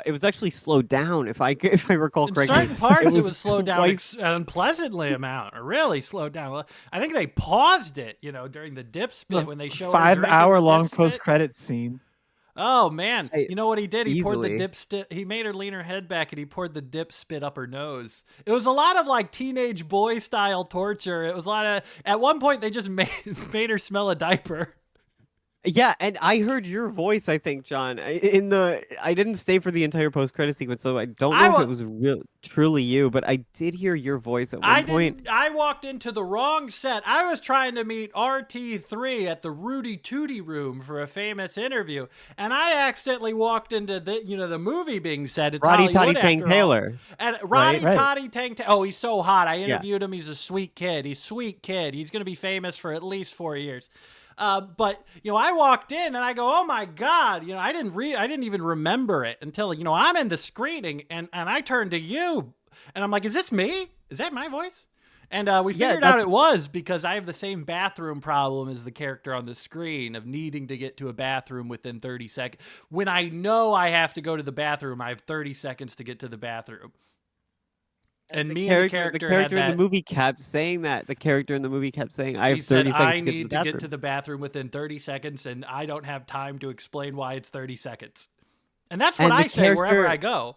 B: It was actually slowed down, if I recall
A: In
B: correctly.
A: certain parts, it was slowed down
B: twice-
A: unpleasantly amount, or really slowed down. I think they paused it, during the dip spit when they show her drinking the
C: 5-hour long
A: dip spit.
C: post credit scene.
A: Oh man,
B: Hey,
A: you know what he did? He poured the
B: easily.
A: dip spit. He made her lean her head back, and he poured the dip spit up her nose. It was a lot of like teenage boy style torture. It was a lot of. At one point, they just made her smell a diaper.
B: Yeah, and I heard your voice, I think, John. I didn't stay for the entire post-credit sequence, so I don't know if it was truly you, but I did hear your voice at one point.
A: I walked into the wrong set. I was trying to meet RT3 at the Rudy Tooty room for a famous interview, and I accidentally walked into the movie being said. It's
B: Roddy Toddy
A: Hollywood
B: Tang
A: after all.
B: Taylor.
A: And Roddy
C: Right.
A: Toddy Tang. Oh, he's so hot. I
B: Yeah.
A: interviewed him. He's a sweet kid. He's a sweet kid. He's going to be famous for at least 4 years. But I walked in and I go, oh my God, I didn't even remember it until I'm in the screening and I turned to you and I'm like, is this me? Is that my voice? And we figured out it was because I have the same bathroom problem as the character on the screen of needing to get to a bathroom within 30 seconds. When I know I have to go to the bathroom, I have 30 seconds to get to the bathroom. And
B: the
A: me and the
B: character
A: character had
B: in the
A: that.
B: movie kept saying that. The character in the movie kept saying, "I
A: He
B: have
A: said,
B: 30 seconds
A: I
B: to get to the
A: need to
B: bathroom."
A: get to the bathroom within 30 seconds, and I don't have time to explain why it's 30 seconds. And that's what
B: And the
A: I say wherever
B: character-
A: I go.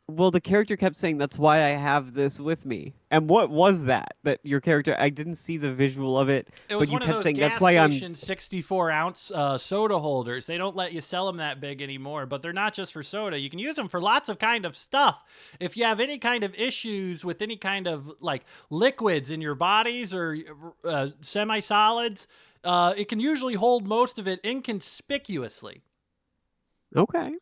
B: Well, the character kept saying, "That's why I have this with me." And what was that? That your character? I didn't see the visual of it,
A: It was
B: but you
A: one of
B: kept
A: those
B: saying,
A: gas
B: "That's why I'm."
A: station 64-ounce soda holders. They don't let you sell them that big anymore, but they're not just for soda. You can use them for lots of kind of stuff. If you have any kind of issues with any kind of like liquids in your bodies or semi-solids, it can usually hold most of it inconspicuously.
B: Okay.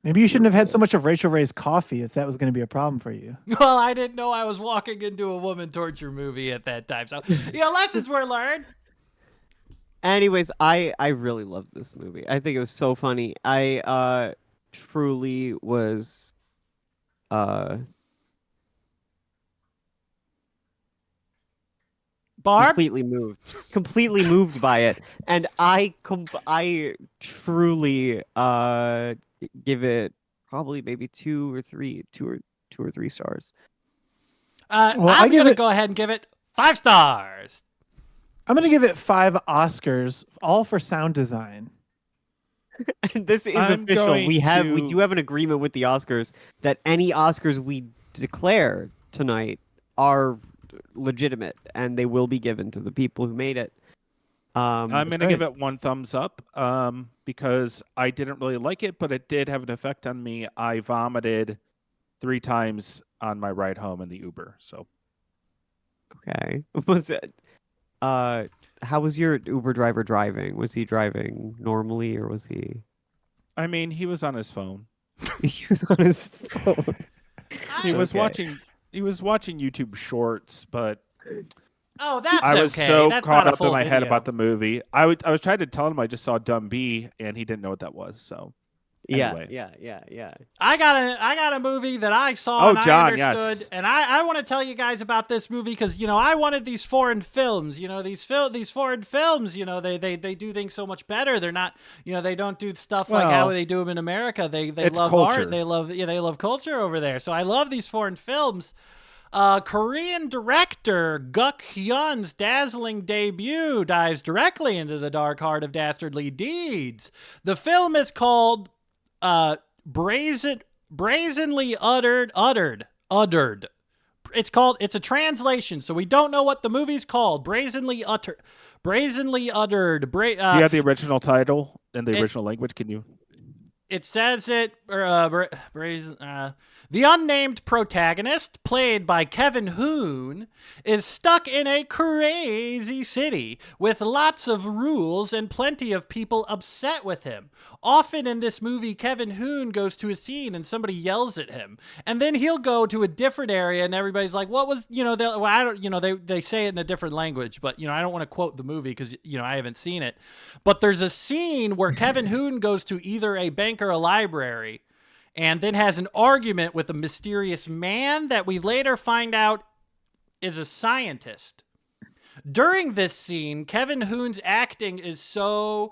C: Maybe you shouldn't have had so much of Rachel Ray's coffee if that was going to be a problem for you.
A: Well, I didn't know I was walking into a woman torture movie at that time. So, lessons were learned.
B: Anyways, I really loved this movie. I think it was so funny. I truly was
A: Barb?
B: completely moved by it, and I truly give it probably maybe two or three stars.
C: Well,
A: I'm
C: give
A: going to
C: it-
A: go ahead and give it 5 stars.
C: I'm going to give it 5 Oscars, all for sound design.
B: And this is
D: I'm
B: official.
D: going
B: We
D: to-
B: do have an agreement with the Oscars that any Oscars we declare tonight are legitimate and they will be given to the people who made it.
D: I'm going to
C: great.
D: give it 1 thumbs up because I didn't really like it, but it did have an effect on me. I vomited 3 times on my ride home in the Uber. So
B: Okay. Was it how was your Uber driver driving? Was he driving normally or was he
D: I mean, he was on his phone.
B: he was on his phone?
D: He was
B: Okay.
D: watching YouTube Shorts, but
A: Oh, that's
D: I was
A: okay.
D: so
A: That's
D: caught
A: not a
D: up in
A: full
D: my head
A: video.
D: about the movie. I was trying to tell him I just saw Dumb B, and he didn't know what that was. So Anyway.
B: Yeah.
A: I got a movie that I saw and
D: John,
A: I understood,
D: yes.
A: and I want to tell you guys about this movie because I wanted these foreign films. These foreign films. They do things so much better. They're not. They don't do stuff like how
D: Well,
A: they do them in America. They
D: it's
A: love
D: culture.
A: art. They love culture over there. So I love these foreign films. Korean director Guk Hyun's dazzling debut dives directly into the dark heart of dastardly deeds. The film is called brazenly uttered. It's a translation, so we don't know what the movie's called. Brazenly uttered.
D: do you have the original title in the original language? Can you?
A: It says it. The unnamed protagonist, played by Kevin Hoon, is stuck in a crazy city with lots of rules and plenty of people upset with him. Often in this movie, Kevin Hoon goes to a scene and somebody yells at him, and then he'll go to a different area and everybody's like, "What was?" I don't. They say it in a different language, but I don't want to quote the movie because I haven't seen it. But there's a scene where Kevin Hoon goes to either a bank or a library, and then has an argument with a mysterious man that we later find out is a scientist. During this scene, Kevin Hoon's acting is so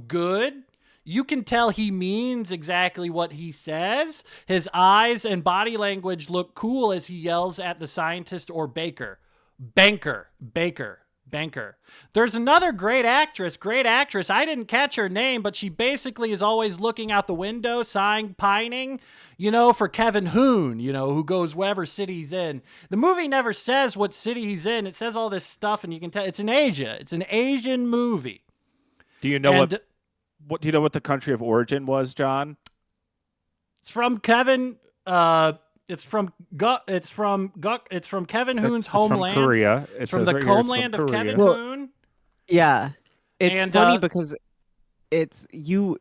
A: good. You can tell he means exactly what he says. His eyes and body language look cool as he yells at the scientist or banker. There's another great actress. I didn't catch her name, but she basically is always looking out the window, sighing, pining, for Kevin Hoon, who goes wherever city he's in. The movie never says what city he's in. It says all this stuff, and you can tell it's in Asia. It's an Asian movie.
D: Do you know what do you know what the country of origin was, John?
A: It's from Kevin. It's from Kevin Hoon's homeland.
D: From Korea.
A: It's from the homeland of Kevin
B: Well,
A: Hoon.
B: Yeah. It's
A: And,
B: funny because it's you.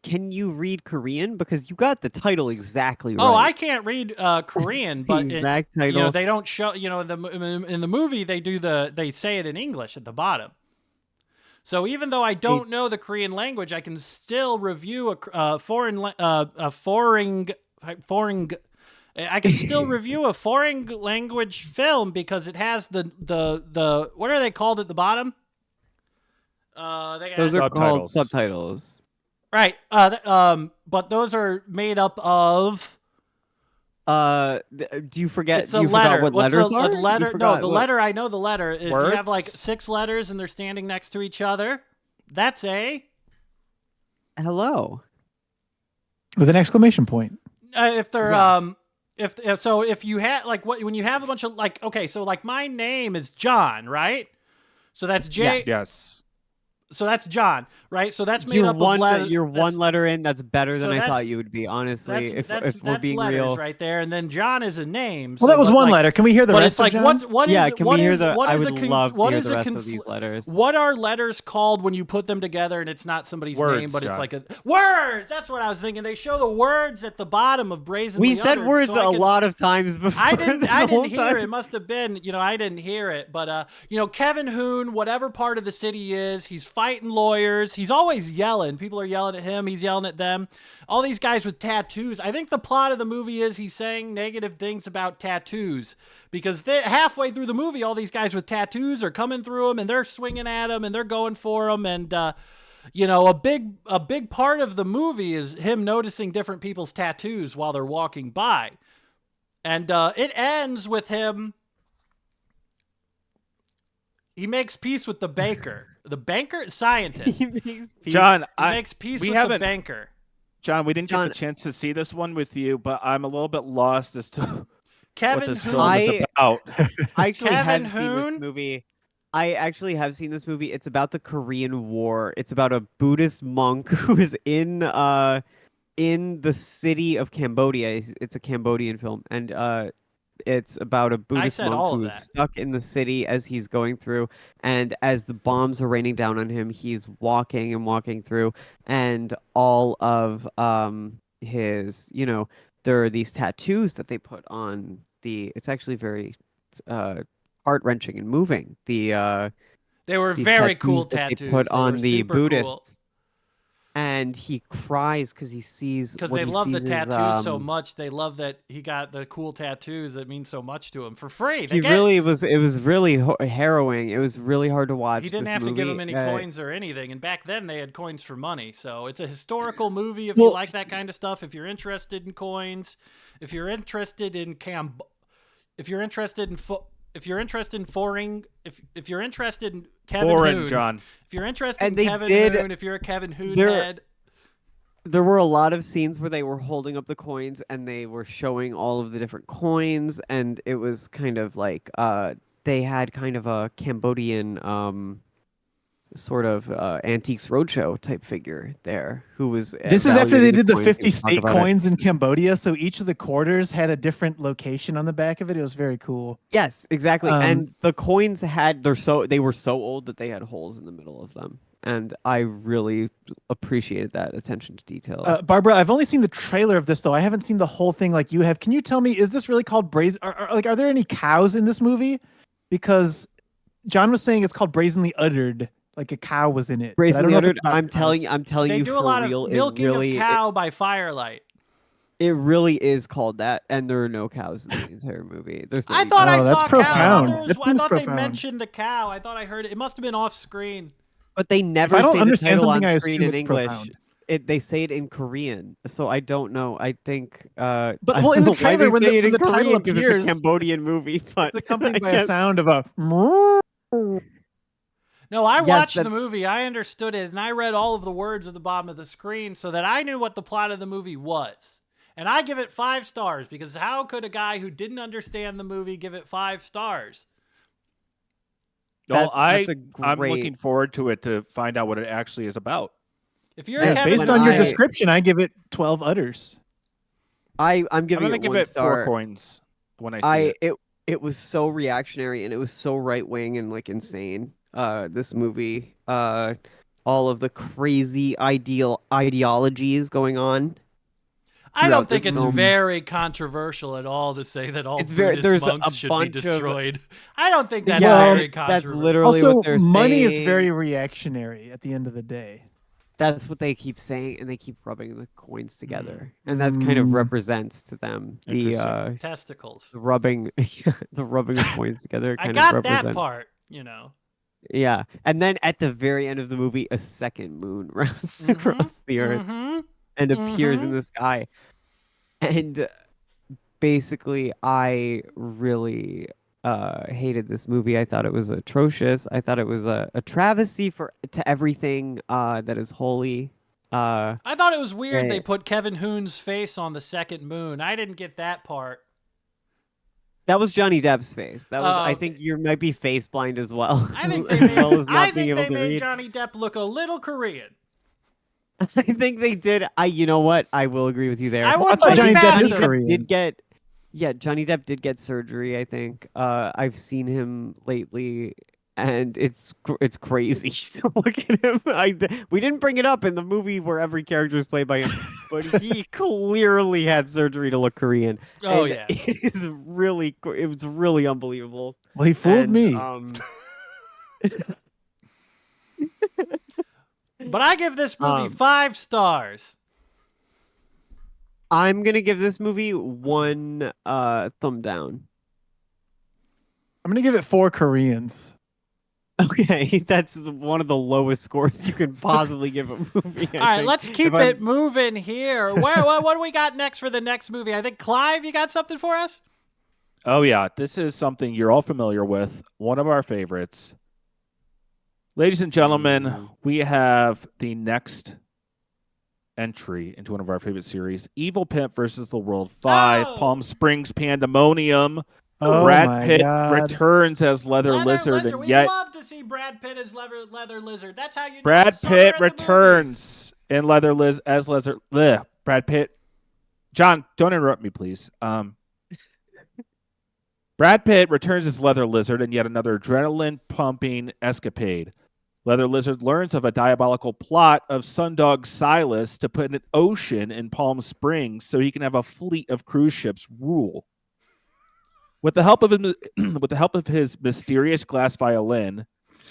B: Can you read Korean? Because you got the title exactly right.
A: Oh, I can't read Korean, but
B: exact title.
A: they don't show. In the movie they say it in English at the bottom. So even though I don't know the Korean language, I can still review a foreign. I can still review a foreign language film because it has the what are they called at the bottom?
B: Those are called
D: Subtitles.
B: subtitles.
A: Right. But those are made up of
B: Do you forget?
A: It's a
B: You forgot
A: letter.
B: what
A: What's
B: letters
A: a
B: are? You
A: letter? No,
B: forgot
A: the
B: what-
A: letter. I know the letter. If you have like
D: Words?
A: 6 letters and they're standing next to each other, that's a.
B: Hello.
C: With an exclamation point.
A: If they're
B: Yeah.
A: if you had like when you have a bunch of like okay, so like my name is John, right? So that's J.
D: Yes.
A: So that's John, right? So that's made
B: You're
A: up
B: one.
A: of letters.
B: You're one letter in. That's better
A: so
B: than I
A: that's-
B: thought you would be. Honestly, if we're being
A: letters
B: real.
A: right there, and then John is a name.
C: Well,
A: so,
C: that was
A: but,
C: one
A: like,
C: letter. Can we hear the
A: But
C: rest
A: it's like
C: of John?
A: what is
B: Yeah,
A: it?
B: can
A: What
B: we hear
A: is-
B: the?
A: what
B: I
A: is
B: would
A: a con-
B: love to
A: what
B: hear
A: is
B: the
A: a
B: rest
A: conf-
B: of these letters.
A: What are letters called when you put them together and it's not somebody's
D: Words,
A: name, but it's
D: John.
A: like a words? That's what I was thinking. They show the words at the bottom of brazenly.
B: We said
A: Uttered,
B: words
A: so I
B: a
A: could-
B: lot of times before.
A: I didn't.
B: this
A: I
B: whole
A: didn't hear
B: time.
A: it. It must have been. I didn't hear it. But Kevin Hoon, whatever part of the city is, he's fighting lawyers. He's always yelling. People are yelling at him. He's yelling at them. All these guys with tattoos. I think the plot of the movie is he's saying negative things about tattoos because halfway through the movie, all these guys with tattoos are coming through him and they're swinging at him and they're going for him. And a big part of the movie is him noticing different people's tattoos while they're walking by. And it ends with him. He makes peace with the banker. The banker? Scientist.
B: He makes peace.
D: John,
A: He makes peace
D: we
A: with the
D: haven't-
A: banker.
D: John, we didn't
B: John-
D: get the chance to see this one with you, but I'm a little bit lost as to what
A: Kevin
D: this
A: Hoon.
D: film is about.
B: I actually
A: Kevin
B: have seen this
A: Hoon?
B: movie. I actually have seen this movie. It's about the Korean War. It's about a Buddhist monk who is in the city of Cambodia. It's a Cambodian film, and it's about a Buddhist
A: said all
B: monk
A: of
B: who's
A: that.
B: stuck in the city as he's going through, and as the bombs are raining down on him, he's walking and walking through, and all of his, there are these tattoos that they put on the. It's actually very heart-wrenching and moving.
A: They were
B: These
A: very cool
B: that
A: tattoos.
B: they put
A: They
B: on
A: were
B: the
A: super cool.
B: Buddhists, and he cries because he sees
A: Because
B: what
A: they
B: he
A: love the
B: sees is,
A: tattoos so much. They love that he got the cool tattoos that mean so much to him for free.
B: He really was. It was really harrowing. It was really hard to watch.
A: He didn't
B: this
A: have to give him
B: movie.
A: any coins or anything. And back then they had coins for money. So it's a historical movie if you
C: Well-
A: like that kind of stuff. If you're interested in coins, if you're interested in if you're interested in if you're interested in if you're interested in Kevin
D: Foreign,
A: Hoon,
D: John.
A: if you're interested
B: And
A: in
B: they
A: Kevin
B: did-
A: Hoon, if you're a Kevin Hoon
B: There-
A: head,
B: There were a lot of scenes where they were holding up the coins and they were showing all of the different coins, and it was kind of like they had kind of a Cambodian sort of antiques roadshow type figure there who was.
C: This is after they
B: evaluating
C: did the
B: coins
C: 50
B: and talked
C: state
B: about it.
C: coins in Cambodia, so each of the quarters had a different location on the back of it. It was very cool.
B: Yes, exactly.
C: Um,
B: And the coins they were so old that they had holes in the middle of them. And I really appreciated that attention to detail.
C: Barbara, I've only seen the trailer of this though. I haven't seen the whole thing like you have. Can you tell me, is this really called brazen? Are there any cows in this movie? Because John was saying it's called Brazenly Uttered, like a cow was in it. but I don't
B: Brazenly
C: know if
B: Uttered,
C: it's about
B: I'm telling
C: cows.
A: they
B: you
A: do
B: for
A: a lot
B: real,
A: of milking
B: it really,
A: of cow by firelight.
B: it really is called that, and there are no cows in the entire movie. There's no
A: I thought
C: Oh,
A: I
C: that's
A: saw
C: profound.
A: cow.
C: That
A: I
C: seems
A: thought they
C: profound.
A: mentioned the cow. I thought I heard it. It must have been off screen.
B: but they never
C: I don't
B: say the
C: understand
B: title on
C: something, I
B: screen
C: assume
B: in
C: it's
B: English.
C: profound.
B: They say it in Korean, so I don't know. I think.
C: But
B: I
C: well, in
B: don't
C: the
B: know why
C: trailer,
B: they
C: when
B: say
C: the,
B: it
C: when
B: in
C: the title
B: Korean because it's
C: appears,
B: a Cambodian movie, but
C: it's accompanied
B: I
C: by a
B: guess-
C: sound of a.
A: No, I
B: Yes,
A: watched the
B: that's-
A: movie. I understood it, and I read all of the words at the bottom of the screen so that I knew what the plot of the movie was. And I give it 5 stars because how could a guy who didn't understand the movie give it 5 stars?
D: Well,
B: That's a
D: I'm
B: great-
D: looking forward to it to find out what it actually is about.
A: If you're
B: Yeah,
A: Kevin
C: Based
B: when
C: on your
B: I-
C: description, I give it 12 udders.
B: I'm
D: I'm
B: giving
D: gonna
B: it
D: give
B: one
D: it
B: star.
D: 4 coins when I see it.
B: It was so reactionary and it was so right wing and like insane. This movie, all of the crazy ideologies going on.
A: I don't
B: throughout
A: think
B: this
A: it's
B: film.
A: very controversial at all to say that all
B: It's very-
A: Buddhist
B: there's a
A: monks should be
B: bunch of-
A: destroyed. I don't think that's
B: Yeah,
A: very
B: that's
A: controversial.
B: literally
C: Also,
B: what they're
C: money is
B: saying.
C: very reactionary at the end of the day.
B: That's what they keep saying, and they keep rubbing the coins together, and that's kind of
C: Mm.
B: represents to them the
D: Interesting.
A: Testicles.
B: the rubbing, the rubbing of coins together.
A: I
B: Kind
A: got
B: of
A: that
B: represent.
A: part, you know.
B: Yeah, and then at the very end of the movie, a second moon rounds
A: Mhm,
B: across the earth
A: Mhm.
B: and appears in
A: mhm.
B: the sky, and basically, I really hated this movie. I thought it was atrocious. I thought it was a travesty to everything that is holy.
A: I thought it was weird they
B: eh,
A: put Kevin Hoon's face on the second moon. I didn't get that part.
B: That was Johnny Depp's face. That was.
A: Oh,
B: I
A: okay.
B: think you might be face blind as well,
A: I think they
B: as well
A: made
B: as not being
A: I think
B: able
A: they
B: to
A: made
B: read.
A: Johnny Depp look a little Korean.
B: I think they did. You know what? I will agree with you there.
A: I wouldn't
C: thought
A: put
C: Johnny
A: it
C: Depp
A: past
C: is
A: him.
C: Korean.
B: Did get. Yeah, Johnny Depp did get surgery. I think. I've seen him lately, and it's crazy. So look at him. We didn't bring it up in the movie where every character is played by him, but he clearly had surgery to look Korean.
A: Oh,
B: And
A: yeah.
B: it was really unbelievable.
C: Well, he fooled
B: And,
C: me.
A: But I give this movie 5 stars.
B: I'm gonna give this movie 1 thumb down.
C: I'm gonna give it 4 Koreans.
B: Okay, that's one of the lowest scores you can possibly give a movie.
A: All right, let's keep it moving here. What do we got next for the next movie? I think, Clive, you got something for us?
D: Oh, yeah. This is something you're all familiar with. One of our favorites. Ladies and gentlemen, we have the next entry into one of our favorite series, Evil Pimp versus the World 5,
A: Oh!
D: Palm Springs Pandemonium.
C: Oh
D: Brad
C: my
D: Pitt
C: God.
D: returns as Leather Lizard, and
A: We
D: yet
A: love to see Brad Pitt as Leather Lizard. That's how you know
D: Brad
A: it's summer
D: Pitt
A: at the movies.
D: returns in Brad Pitt. John, don't interrupt me, please. Brad Pitt returns as Leather Lizard in yet another adrenaline-pumping escapade. Leather Lizard learns of a diabolical plot of Sundog Silas to put an ocean in Palm Springs so he can have a fleet of cruise ships rule. With the help of his mysterious glass violin,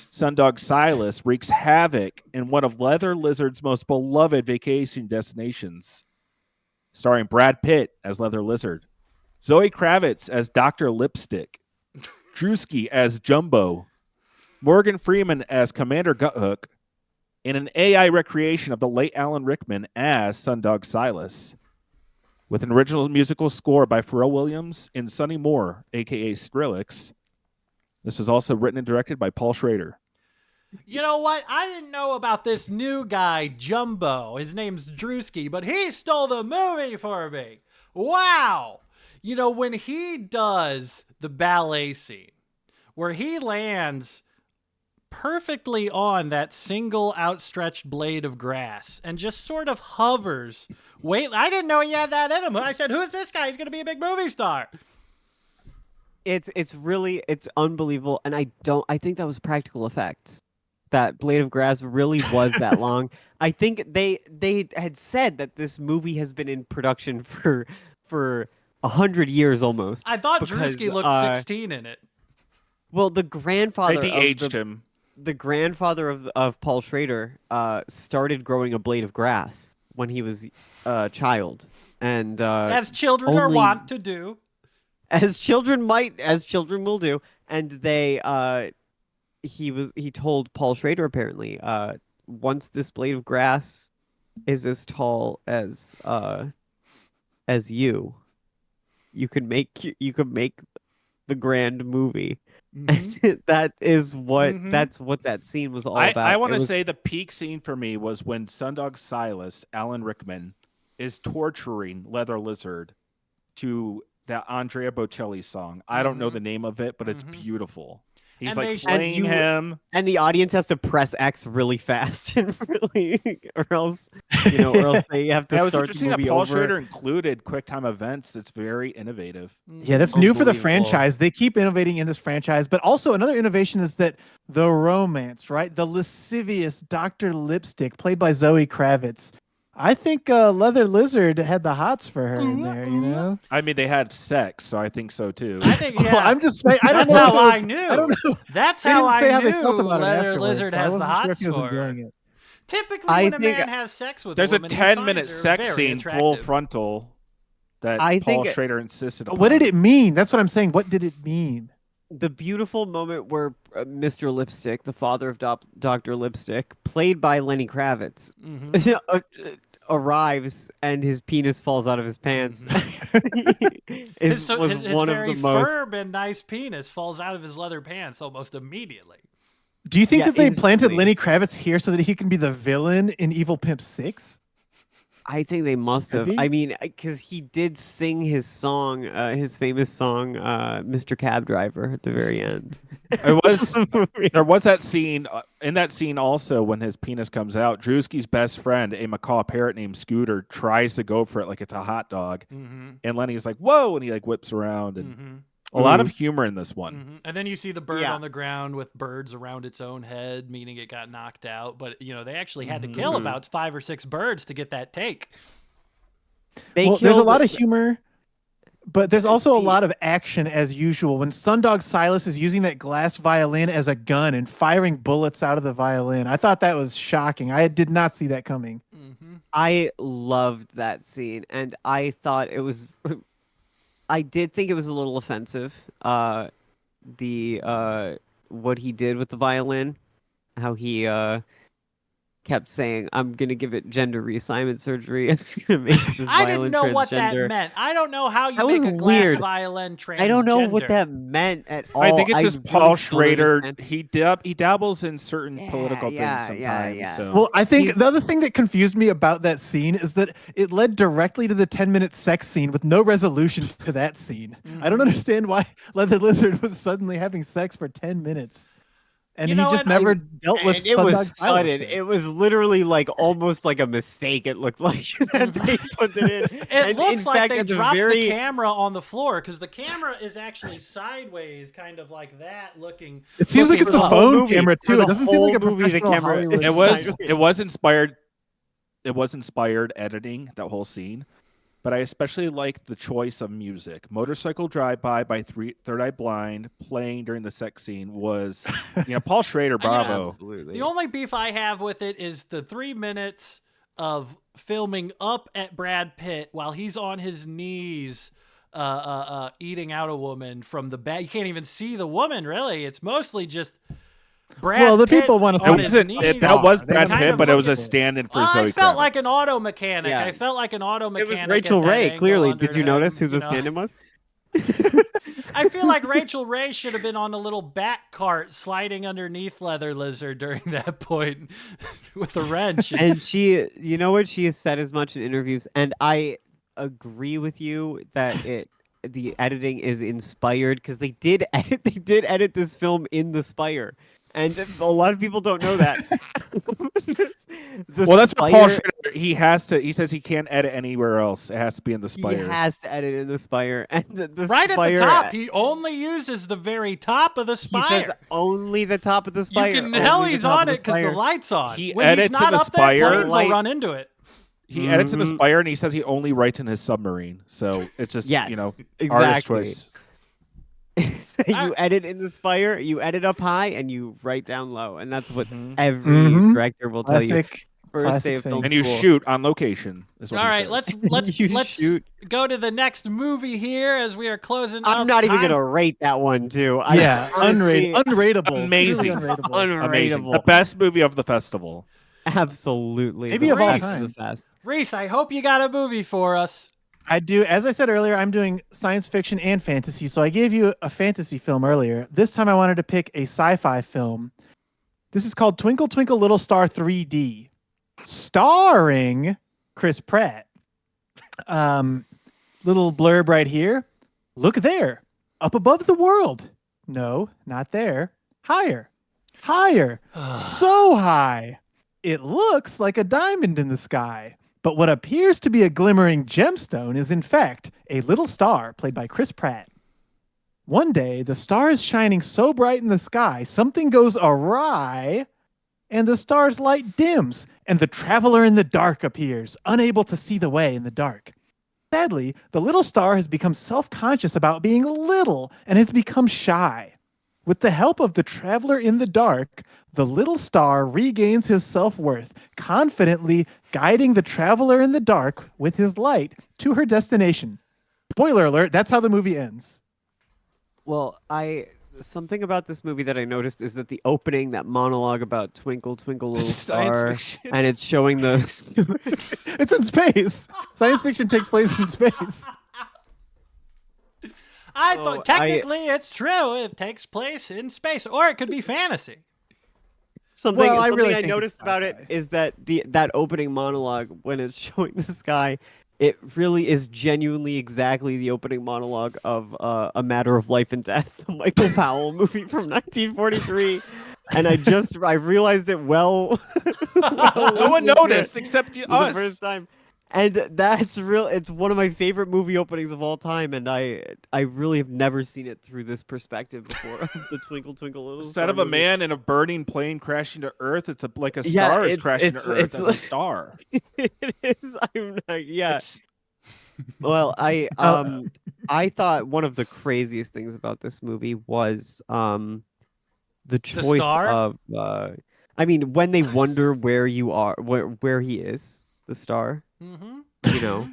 D: Sundog Silas wreaks havoc in one of Leather Lizard's most beloved vacation destinations. Starring Brad Pitt as Leather Lizard, Zoe Kravitz as Dr. Lipstick, Drewski as Jumbo, Morgan Freeman as Commander Guthook, and an AI recreation of the late Alan Rickman as Sundog Silas. With an original musical score by Pharrell Williams and Sonny Moore, a.k.a. Skrillex. This was also written and directed by Paul Schrader.
A: You know what? I didn't know about this new guy, Jumbo. His name's Drewski, but he stole the movie for me. Wow. You know, when he does the ballet scene, where he lands perfectly on that single outstretched blade of grass and just sort of hovers. Wait, I didn't know he had that in him. I said, who's this guy? He's going to be a big movie star.
B: It's unbelievable, and I think that was practical effects. That blade of grass really was that long. I think they had said that this movie has been in production for 100 years almost.
A: I thought
B: because,
A: Drewski looked 16 in it.
B: Well, the grandfather
D: They
B: of
D: de-aged him.
B: the grandfather of Paul Schrader started growing a blade of grass when he was a child, and
A: As children are
B: only-
A: wont to do.
B: as children will do, and he told Paul Schrader apparently once this blade of grass is as tall as you can make the grand movie.
A: Mhm.
B: That is what
A: Mhm.
B: that's what that scene was all about.
D: I want
B: It
D: to
B: was-
D: say the peak scene for me was when Sundog Silas, Alan Rickman, is torturing Leather Lizard to that Andrea Bocelli song. I don't know
A: Mhm.
D: the name of it, but it's
A: Mhm.
D: beautiful. He's
A: And
D: like
A: they-
D: flaying
B: And
D: him.
B: and the audience has to press X really fast and really, or else they have to
D: That was
B: start the
D: interesting that
B: movie
D: Paul
B: over.
D: Schrader included QuickTime events. It's very innovative.
C: Yeah, that's new for the
B: Unbelievable.
C: franchise. They keep innovating in this franchise, but also another innovation is that the romance, right? The lascivious Dr. Lipstick, played by Zoe Kravitz. I think Leather Lizard had the hots for her in there, you know?
D: I mean, they had sex, so I think so too.
A: I think, yeah.
C: Well, I'm just saying, I don't
A: That's
C: know.
A: how
C: if it was-
A: I knew.
C: I don't know.
A: That's
C: They
A: how
C: didn't
A: I
C: say how
A: knew
C: they felt about it
A: Leather
C: afterwards,
A: Lizard
C: so I
A: has the
C: wasn't sure if
A: hots
C: he was
A: for
C: enjoying
A: her.
C: it.
A: Typically,
B: I
A: when a
B: think-
A: man has sex with
D: There's
A: a
D: a
A: woman, he
D: 10-minute
A: finds her
D: sex
A: very
D: scene, full
A: attractive.
D: frontal, that
B: I
D: Paul
B: think-
D: Schrader insisted upon.
C: What did it mean? That's what I'm saying. What did it mean?
B: The beautiful moment where Mr. Lipstick, the father of Dr. Lipstick, played by Lenny Kravitz,
A: Mhm.
B: arrives and his penis falls out of his pants.
A: His
B: was one of
A: very
B: the most.
A: firm and nice penis falls out of his leather pants almost immediately.
C: Do you think
B: Yeah,
C: that they planted
B: instantly.
C: Lenny Kravitz here so that he can be the villain in Evil Pimp 6?
B: I think they must
C: Could
B: have.
C: be.
B: I mean, because he did sing his song, his famous song, "Mr. Cab Driver" at the very end.
D: There was that scene in that scene also when his penis comes out. Drewski's best friend, a macaw parrot named Scooter, tries to go for it like it's a hot dog, and Lenny's like, "Whoa!" and he like whips around, and a lot of humor in this one.
A: And then you see the bird
B: Yeah.
A: on the ground with birds around its own head, meaning it got knocked out. But they actually had to kill about 5 or 6 birds to get that take.
C: There's a lot of humor, but there's also a lot of action as usual. When Sundog Silas is using that glass violin as a gun and firing bullets out of the violin, I thought that was shocking. I did not see that coming.
B: I loved that scene, and I thought it was. I did think it was a little offensive. What he did with the violin, how he kept saying, "I'm gonna give it gender reassignment surgery." I'm gonna make this
A: I didn't
B: violin
A: know what that
B: transgender."
A: meant. I don't know how you
B: That
A: make
B: was
A: a glass
B: weird.
A: violin transgender.
B: I don't know what that meant at all.
D: I think it's just
B: really
D: Paul
B: don't
D: Schrader.
B: understand.
D: He dabbles in certain political
B: yeah,
D: things
B: yeah,
D: sometimes.
B: yeah.
D: So
C: Well, I think
B: He's-
C: the other thing that confused me about that scene is that it led directly to the 10-minute sex scene with no resolution to that scene. I don't understand why Leather Lizard was suddenly having sex for 10 minutes. And
A: You
C: he
A: know
C: just
A: what?
C: never dealt with
B: And it was
C: Sundog Silas
B: sudden.
C: there.
B: It was literally like almost like a mistake. It looked like that they put it in.
A: It
B: And
A: looks
B: in
A: like
B: fact,
A: they
B: at the
A: dropped
B: very
A: the camera on the floor because the camera is actually sideways, kind of like that, looking.
C: It seems like
A: looking
C: it's a
A: up.
C: phone
B: movie.
C: camera
B: For
C: too.
B: the
C: It doesn't seem like a
B: whole movie, the
C: professional
B: camera
C: Hollywood
B: is
D: it
C: sideways.
D: was inspired editing that whole scene, but I especially liked the choice of music. Motorcycle Drive by Third Eye Blind playing during the sex scene was Paul Schrader, bravo.
B: absolutely.
A: The only beef I have with it is the 3 minutes of filming up at Brad Pitt while he's on his knees eating out a woman from the back. You can't even see the woman, really. It's mostly just Brad
C: Well, the
A: Pitt
C: people want to
A: on
C: see
A: his
C: it.
A: knees.
D: That was
C: They
D: Brad
C: wanna
D: Pitt,
A: see
D: but
A: it.
D: it was a stand-in for Zoe
A: I felt
D: Kravitz.
A: like an auto mechanic.
B: Yeah.
A: I felt like an auto
B: It
A: mechanic.
B: was Rachel
A: at that
B: Ray,
A: angle
B: clearly.
A: under
B: Did you
A: him,
B: notice who
A: you
B: the
A: know.
B: stand-in was?
A: I feel like Rachel Ray should have been on a little back cart sliding underneath Leather Lizard during that point with a wrench.
B: And she, you know what? She has said as much in interviews, and I agree with you that the editing is inspired because they did edit this film in the Spire, and a lot of people don't know that.
D: Well, that's what Paul
B: Spire-
D: Schrader. He says he can't edit anywhere else. It has to be in the
B: He
D: Spire.
B: has to edit in the Spire, and the
A: Right
B: Spire,
A: at the top, he only uses the very top of the
B: he says
A: spire.
B: only the top of the Spire.
A: You can tell
B: only the
A: he's
B: top
A: on
B: of the
A: it because the
B: Spire.
A: light's on.
D: He
A: When he's
D: edits in
A: not
D: the
A: up there,
D: spire.
A: planes will
B: Light-
A: run into it.
D: He edits in the
B: Mhm.
D: Spire, and he says he only writes in his submarine. So it's just
B: Yes,
D: artist
B: exactly.
D: choice.
B: You edit in the Spire, you edit up high, and you write down low, and that's what
D: Mhm.
B: every
C: Mhm.
B: director will tell you.
C: Classic.
B: First
C: classic
B: day of
C: saying.
B: film
D: And you
B: school.
D: shoot on location. Is what
A: All
D: he
A: right,
D: says.
A: let's
B: You
A: let's
B: shoot.
A: go to the next movie here as we are closing.
B: I'm
A: up
B: not even
A: time.
B: gonna rate that one, too.
C: Yeah,
B: honestly,
C: unrateable.
D: Amazing.
C: Truly unrateable.
D: Amazing.
B: unrateable.
D: The best movie of the festival.
B: Absolutely.
C: Maybe
B: the
C: of all
B: best
C: time.
B: the best.
A: Reese, I hope you got a movie for us.
C: I do. As I said earlier, I'm doing science fiction and fantasy. So I gave you a fantasy film earlier. This time I wanted to pick a sci-fi film. This is called Twinkle Twinkle Little Star 3D, starring Chris Pratt. Little blurb right here. Look there, up above the world. No, not there. Higher, higher, so high. It looks like a diamond in the sky. But what appears to be a glimmering gemstone is, in fact, a little star played by Chris Pratt. One day, the star is shining so bright in the sky, something goes awry, and the star's light dims, and the traveler in the dark appears, unable to see the way in the dark. Sadly, the little star has become self-conscious about being little and has become shy. With the help of the traveler in the dark, the little star regains his self-worth, confidently guiding the traveler in the dark with his light to her destination. Spoiler alert, that's how the movie ends.
B: Well, something about this movie that I noticed is that the opening, that monologue about Twinkle Twinkle Little
D: Science
B: Star,
D: fiction.
B: and it's showing the
C: It's in space. Science fiction takes place in space.
A: I
B: Oh,
A: thought technically it's true. It takes place in space, or it could be fantasy.
B: something
C: Well, I
B: something
C: really
B: I
C: think it's
B: noticed about it
C: sci-fi.
B: is that that opening monologue when it's showing the sky, it really is genuinely exactly the opening monologue of A Matter of Life and Death, the Michael Powell movie from 1943. And I realized it well.
D: No one
B: listening to
D: noticed
B: it
D: except
B: for the
D: us.
B: first time. And that's real. It's one of my favorite movie openings of all time, and I really have never seen it through this perspective before. Of the Twinkle Twinkle Little
D: Instead
B: Star
D: of a
B: movie.
D: man in a burning plane crashing to Earth, it's like a
B: Yeah,
D: star is
B: it's-
D: crashing
B: it's-
D: to Earth
B: it's
D: as a
B: like-
D: star.
B: It is. I'm not. Yeah.
D: It's
B: Well,
C: Uh,
B: I thought one of the craziest things about this movie was the choice
A: star?
B: of I mean, when they wonder where you are, where he is, the star.
A: Mm-hmm.
B: You know.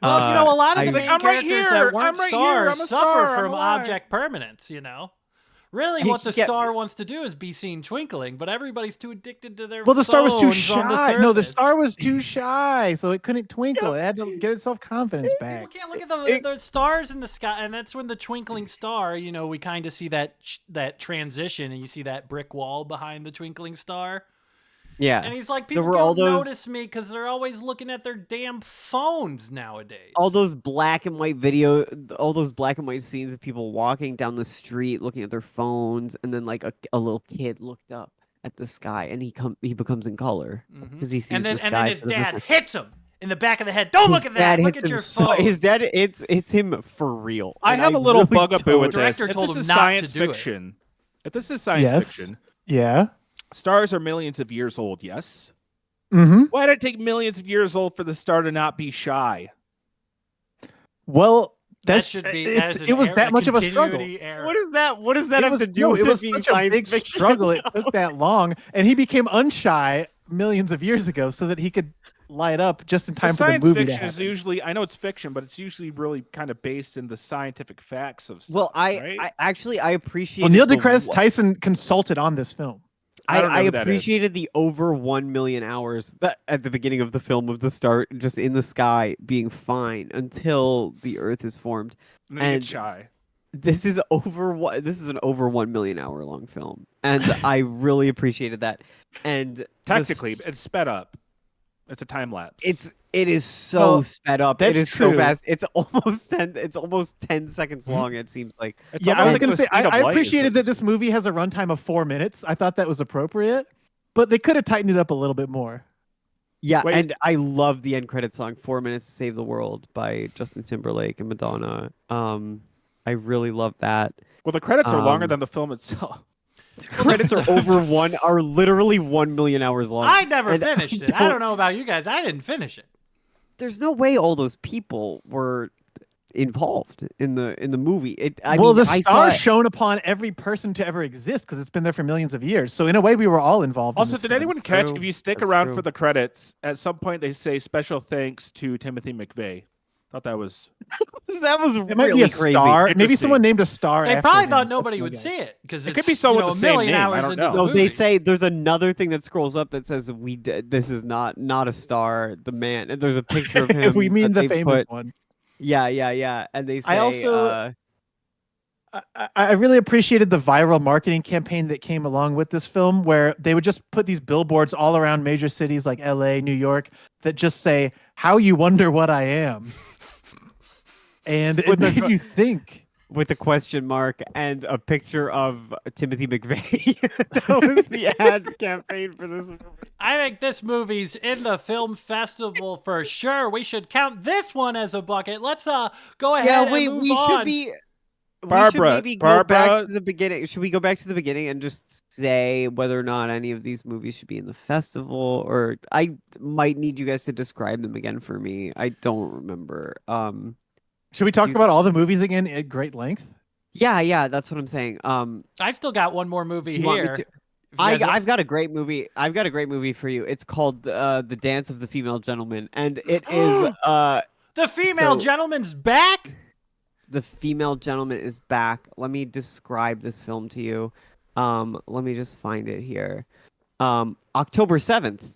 A: Well, you know, a lot of
B: I-
A: the
D: He's like,
A: main
D: "I'm right
A: characters
D: here,
A: that weren't
D: I'm right here,
A: stars
D: I'm a
A: suffer
D: star, I'm
A: from
D: alive."
A: object permanence, you know? Really,
B: He-
A: what the
B: he kept-
A: star wants to do is be seen twinkling, but everybody's too addicted to their
C: Well, the star was too
A: phones on the
C: shy. No, the
A: surface.
C: star was too shy, so it couldn't twinkle. It had to get its self-confidence
A: People
C: back.
A: can't look at the stars in the sky, and that's when the twinkling star, you know, we kind of see that transition, and you see that brick wall behind the twinkling star.
B: Yeah.
A: And he's like,
B: There
A: people
B: were all
A: don't
B: those-
A: notice me because they're always looking at their damn phones nowadays.
B: all those black and white video, all those black and white scenes of people walking down the street looking at their phones, and then like a little kid looked up at the sky, and he becomes in color because he sees
A: and then
B: the sky.
A: his
B: for the
A: dad
B: first time.
A: hits him in the back of the head. Don't look
B: His
A: at that.
B: dad
A: Look
B: hits
A: at
B: him
A: your
B: so-
A: phone.
B: His dad, it's him for real.
D: I
B: and
D: have a little
B: really
D: bugaboo with
B: don't-
D: this.
A: Director
D: If
A: told
D: this
A: him
D: is
A: not to
D: science
A: do it.
D: fiction, if this is science
C: Yes.
D: fiction,
C: Yeah.
D: stars are millions of years old. Yes.
C: Mm-hmm.
D: Why did it take millions of years old for the star to not be shy?
C: Well,
A: That
C: that's
A: should be.
C: it was that much of a struggle.
B: What does that? What does that
C: It
B: have
C: was,
B: to do
C: no,
B: with
C: it was
B: being
C: such a
B: science
C: big
B: fiction?
C: struggle. It took that long, and he became unshy millions of years ago so that he could light up just in time for the
D: Science
C: movie to
D: fiction is
C: happen.
D: usually, I know it's fiction, but it's usually really kind of based in the scientific facts of stuff.
B: Well,
D: right?
B: I actually appreciate.
C: Well, Neil deGrasse Tyson consulted on this film.
D: I don't know
B: I
D: who that is.
B: appreciated the over 1 million hours that at the beginning of the film of the star just in the sky being fine until the Earth is formed.
D: And then you
B: and-
D: get shy.
B: This is an over 1 million hour long film, and I really appreciated that. And
D: Technically, it's sped up. It's a time lapse.
B: it is so
C: Well,
B: sped up.
C: that's
B: It is so
C: true.
B: fast. It's almost 10 seconds long. It seems like.
D: It's
C: Yeah, I
D: almost
C: was
D: like
C: going
D: the
C: to say,
D: speed of
C: I
D: light is
C: appreciated
D: what
C: that
D: it
C: this
D: is.
C: movie has a runtime of 4 minutes. I thought that was appropriate, but they could have tightened it up a little bit more.
B: Yeah,
D: Wait.
B: and I love the end credit song, 4 Minutes to Save the World by Justin Timberlake and Madonna. I really love that.
D: Well, the credits are longer
B: um,
D: than the film itself.
B: Credits are literally 1 million hours long.
A: I never
B: and
A: finished it. I don't know about you guys. I didn't finish it.
B: There's no way all those people were involved in the movie. I
C: well,
B: mean,
C: the
B: I
C: star
B: saw it-
C: shone upon every person to ever exist because it's been there for millions of years. So in a way, we were all involved.
D: Also,
C: in this
D: did
C: film.
D: anyone catch,
B: true.
D: if you stick
B: That's
D: around
B: true.
D: for the credits, at some point they say special thanks to Timothy McVeigh. Thought that was...
B: that was
C: It might be
B: really
C: a
B: crazy.
C: star. Maybe
D: Interesting.
C: someone named a star.
A: They
C: after
A: probably
C: him.
A: thought
C: That's
A: nobody
C: my
A: would
C: guess.
A: see it because
D: It could be someone with the
A: a
D: same
A: million
D: name. I
A: hours
D: don't
A: into
D: know.
A: the
B: No,
A: movie.
B: they say there's another thing that scrolls up that says this is not a star, the man. And there's a picture of him.
C: If we mean
B: that
C: the
B: they
C: famous
B: put-
C: one.
B: Yeah. And they say
C: I also- I really appreciated the viral marketing campaign that came along with this film, where they would just put these billboards all around major cities like LA, New York, that just say, "How you wonder what I am," and it
B: With the-
C: made you think.
B: with a question mark and a picture of Timothy McVeigh. That was the ad campaign for this movie.
A: I think this movie's in the film festival for sure. We should count this one as a bucket. Let's go ahead and move
B: we
A: on.
B: should be. We
D: Barbara,
B: should maybe go back
D: Barbara-
B: to the beginning. Should we go back to the beginning and just say whether or not any of these movies should be in the festival? Or I might need you guys to describe them again for me. I don't remember.
C: Should we talk
B: you-
C: about all the movies again at great length?
B: Yeah, that's what I'm saying.
A: I still got one more movie
B: do you want me
A: here.
B: to-
A: If you guys want-
B: I've got a great movie. I've got a great movie for you. It's called The Dance of the Female Gentleman, and it is
A: The female
B: so-
A: gentleman's back.
B: The Female Gentleman is back. Let me describe this film to you. Let me just find it here. October 7th.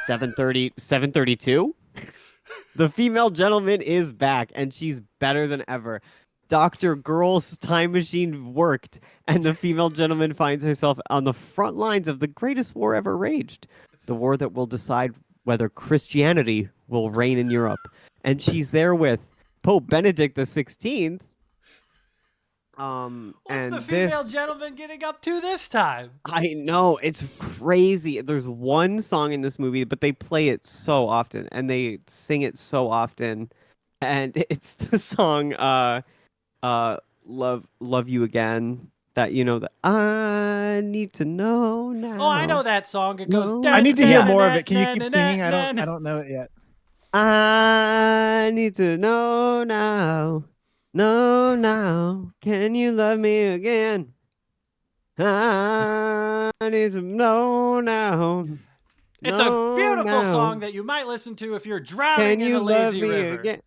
B: 732. The Female Gentleman is back, and she's better than ever. Dr. Girl's time machine worked, and the Female Gentleman finds herself on the front lines of the greatest war ever raged, the war that will decide whether Christianity will reign in Europe. And she's there with Pope Benedict the 16th.
A: What's
B: and
A: the female gentleman getting up to this time?
B: I know, it's crazy. There's one song in this movie, but they play it so often, and they sing it so often, and it's the song love you again, that that I need to know now.
A: Oh, I know that song. It goes.
B: No.
C: I need to hear more of it. Can you keep singing? I don't know it yet.
B: I need to know now. No, now. Can you love me again? I need to know now.
A: It's
B: No,
A: a beautiful
B: now.
A: song that you might listen to if you're drowning
B: Can
A: in
B: you
A: a
B: love
A: lazy
B: me
A: river.
B: again?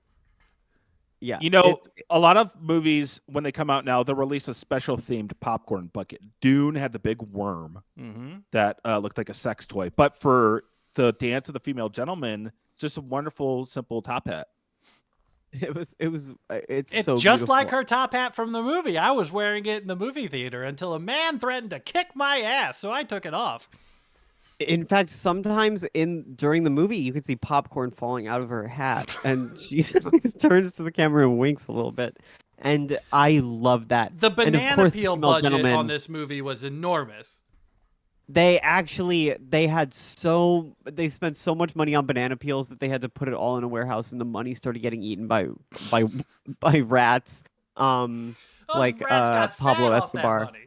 B: Yeah.
D: You know, a lot of movies, when they come out now, they'll release a special themed popcorn bucket. Dune had the big worm that looked like a sex toy. But for the Dance of the Female Gentleman, it's just a wonderful, simple top hat.
B: It's
A: It's
B: so
A: just
B: beautiful.
A: like her top hat from the movie. I was wearing it in the movie theater until a man threatened to kick my ass, so I took it off.
B: In fact, sometimes during the movie, you could see popcorn falling out of her hat, and she turns to the camera and winks a little bit. And I love that.
A: The
B: And of
A: banana
B: course,
A: peel
B: Female
A: budget
B: Gentleman,
A: on this movie was enormous.
B: they spent so much money on banana peels that they had to put it all in a warehouse, and the money started getting eaten by rats.
A: Those
B: Like
A: rats got
B: Pablo
A: fat off that
B: Escobar.
A: money.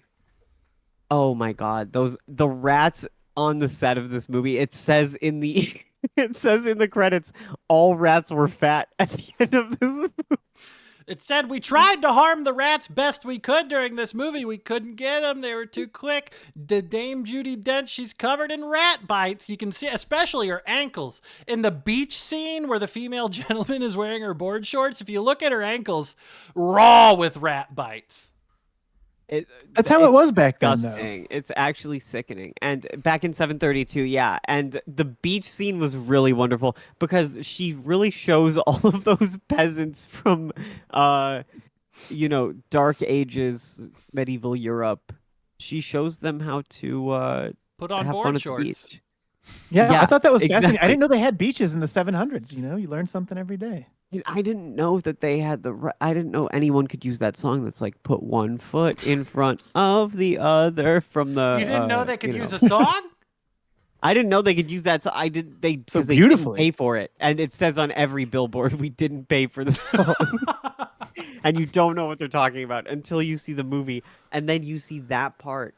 B: Oh my God, the rats on the set of this movie. It says in the it says in the credits, all rats were fat at the end of this movie.
A: It said we tried to harm the rats best we could during this movie. We couldn't get them. They were too quick. The Dame Judi Dench, she's covered in rat bites. You can see, especially her ankles. In the beach scene where the female gentleman is wearing her board shorts, if you look at her ankles, raw with rat bites.
C: That's how it
B: It's
C: was back then, though.
B: disgusting. It's actually sickening. And back in 732, yeah. And the beach scene was really wonderful because she really shows all of those peasants from, Dark Ages, medieval Europe. She shows them how to
A: Put on
B: have fun
A: board
B: at
A: shorts.
B: the beach.
C: Yeah,
B: Yeah,
C: I thought that was fascinating. I
B: exactly.
C: didn't know they had beaches in the 700s. You learn something every day.
B: And I didn't know that they had I didn't know anyone could use that song that's like put one foot in front of the other from the.
A: You didn't know they could use a song?
B: I didn't know they could use that. So I did. They
C: So
B: 'cause they didn't
C: beautifully.
B: pay for it, and it says on every billboard, "We didn't pay for the song." And you don't know what they're talking about until you see the movie, and then you see that part,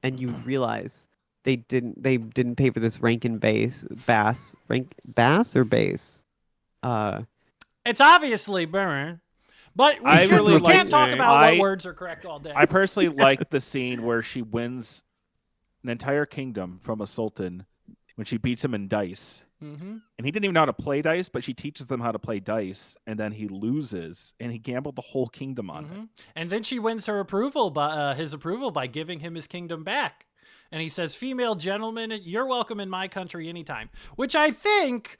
B: and you realize they didn't pay for this Rankin bass, bass or bass.
A: It's obviously burn. But we,
D: I really
A: we can't
D: like-
A: talk about
D: I-
A: what words are correct all day.
D: I personally like the scene where she wins an entire kingdom from a sultan when she beats him in dice.
A: Mhm.
D: And he didn't even know how to play dice, but she teaches them how to play dice, and then he loses, and he gambled the whole kingdom on it.
A: Mhm. And then she wins her approval his approval by giving him his kingdom back. And he says, "Female gentleman, you're welcome in my country anytime." Which I think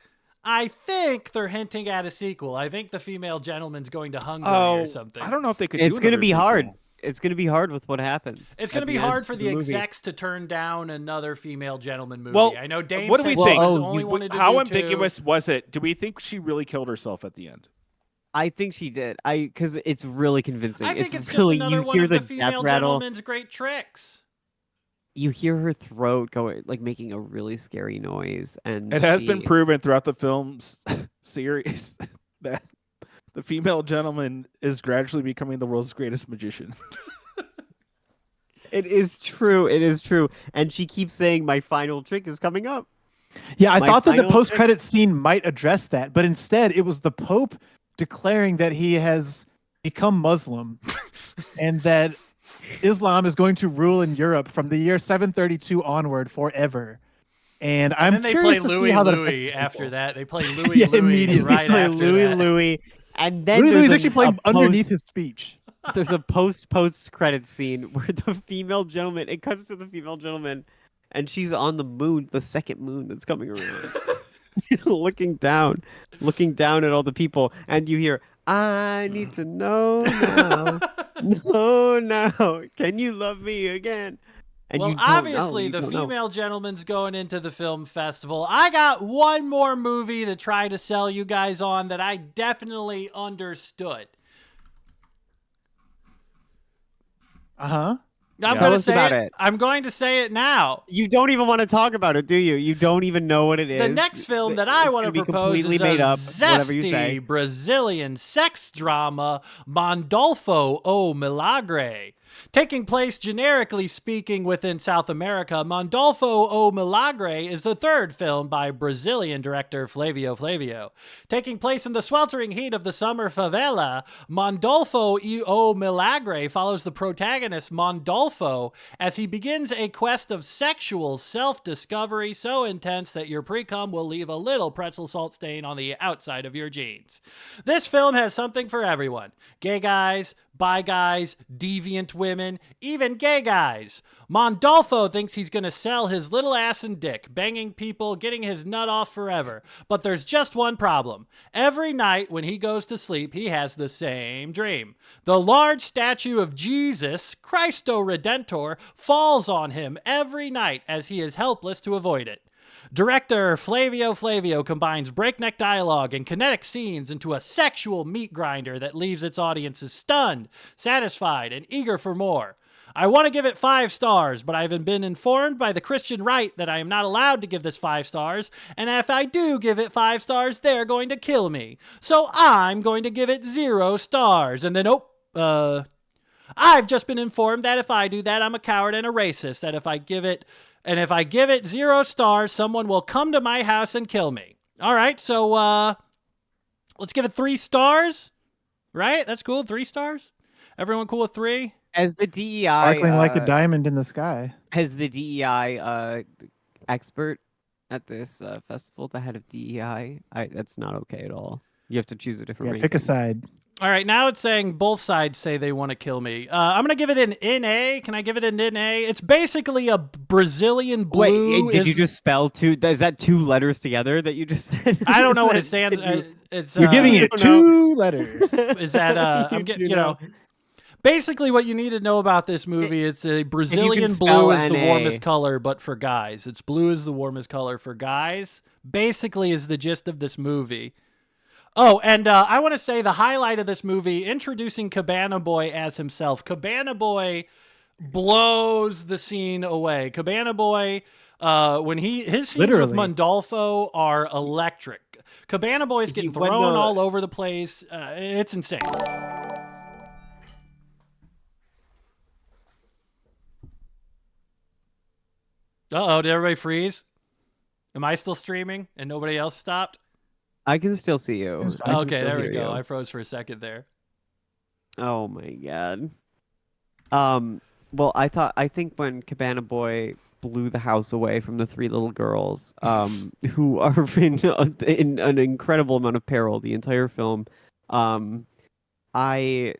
A: they're hinting at a sequel. I think the female gentleman's going to Hungary or something.
D: I don't know if they could.
B: It's
D: do
B: gonna
D: another
B: be
D: sequel.
B: hard. It's gonna be hard with what happens.
A: It's going to
B: at
A: be
B: the
A: hard
B: end
A: for
B: of
A: the
B: movie.
A: execs to turn down another female gentleman movie.
D: Well,
A: I know Dame
D: what do
A: said
D: we
A: she
D: think?
A: was
B: Oh,
A: only wanted to
D: How
A: do
D: ambiguous was it? Do we think she really killed herself at the end?
B: I think she did. Because it's really convincing.
A: two. I think it's
B: really
A: just another
B: you
A: one
B: hear
A: of the
B: death
A: female
B: rattle.
A: gentleman's great tricks.
B: You hear her throat going like making a really scary noise, and
D: It has been
B: she-
D: proven throughout the film's series that the female gentleman is gradually becoming the world's greatest magician.
B: It is true. It is true. And she keeps saying, "My final trick is coming up."
C: Yeah, I
B: My
C: thought that the
B: final
C: post-credit scene might address that, but instead it was the Pope declaring that he has become Muslim and that Islam is going to rule in Europe from the year 732 onward forever. And I'm
A: And then they play
C: curious to
A: Louis
C: see how that
A: Louis
C: affects
A: after
C: people.
A: that. They play Louis
C: Yeah,
A: Louis
C: immediately.
A: right
B: Play
A: after
B: Louis
A: that.
B: Louis, And then
C: Literally,
B: there's
C: he's actually playing underneath
B: post,
C: his speech.
B: there's a post credit scene where the female gentleman, it cuts to the female gentleman, and she's on the moon, the second moon that's coming around, looking down at all the people, and you hear, "I need to know now, no, now, can you love me again?" And
A: Well,
B: you don't
A: obviously,
B: know,
A: the
B: you don't know.
A: female gentleman's going into the film festival. I got one more movie to try to sell you guys on that I definitely understood.
C: Uh-huh.
A: I'm
D: Yeah.
A: going
B: Tell
A: to
B: us
A: say
B: about
A: it.
B: it.
A: I'm going to say it now.
B: You don't even want to talk about it, do you? You don't even know what it is.
A: The next film that I
B: It's
A: want to
B: gonna be
A: propose
B: completely
A: is
B: made
A: a
B: up, whatever you say.
A: zesty Brazilian sex drama, Mondolfo o Milagre. Taking place, generically speaking, within South America, Mondolfo o Milagre is the third film by Brazilian director Flavio Flavio. Taking place in the sweltering heat of the summer favela, Mondolfo o Milagre follows the protagonist Mondolfo as he begins a quest of sexual self-discovery so intense that your pre-cum will leave a little pretzel salt stain on the outside of your jeans. This film has something for everyone. Gay guys, bi guys, deviant women, even gay guys. Mondolfo thinks he's going to sell his little ass and dick, banging people, getting his nut off forever. But there's just one problem. Every night when he goes to sleep, he has the same dream. The large statue of Jesus, Christo Redentor, falls on him every night as he is helpless to avoid it. Director Flavio Flavio combines breakneck dialogue and kinetic scenes into a sexual meat grinder that leaves its audiences stunned, satisfied, and eager for more. I want to give it 5 stars, but I've been informed by the Christian right that I am not allowed to give this 5 stars, and if I do give it 5 stars, they're going to kill me. So I'm going to give it 0 stars, and then, I've just been informed that if I do that, I'm a coward and a racist, that if I give it 0 stars, someone will come to my house and kill me. All right, so let's give it 3 stars, right? That's cool, 3 stars? Everyone cool with 3?
B: As the DEI,
C: Sparkling like a diamond in the sky.
B: as the DEI expert at this festival, the head of DEI, that's not okay at all. You have to choose a different
C: Yeah,
B: ranking.
C: pick a side.
A: All right, now it's saying both sides say they want to kill me. I'm going to give it an NA. Can I give it an NA? It's basically a Brazilian blue.
B: Wait, did you just spell 2? Is that 2 letters together that you just said?
A: I don't know what it stands. It's
C: You're giving it
B: don't
C: 2 letters.
A: Is that I'm getting, you know. Basically, what you need to know about this movie, it's a Brazilian blue is the
B: NA.
A: warmest color, but for guys. It's blue is the warmest color for guys. Basically is the gist of this movie. Oh, and I want to say the highlight of this movie, introducing Cabana Boy as himself. Cabana Boy blows the scene away. Cabana Boy, when his scenes with
C: Literally.
A: Mondolfo are electric. Cabana Boy's getting
B: when
A: thrown
B: the-
A: all over the place. It's insane. Uh-oh, did everybody freeze? Am I still streaming and nobody else stopped?
B: I can still see you.
C: It's
B: I can
A: Okay,
B: still
A: there we
B: hear
A: go.
B: you.
A: I froze for a second there.
B: Oh my god. Well, I think when Cabana Boy blew the house away from the 3 little girls, who are in an incredible amount of peril the entire film, I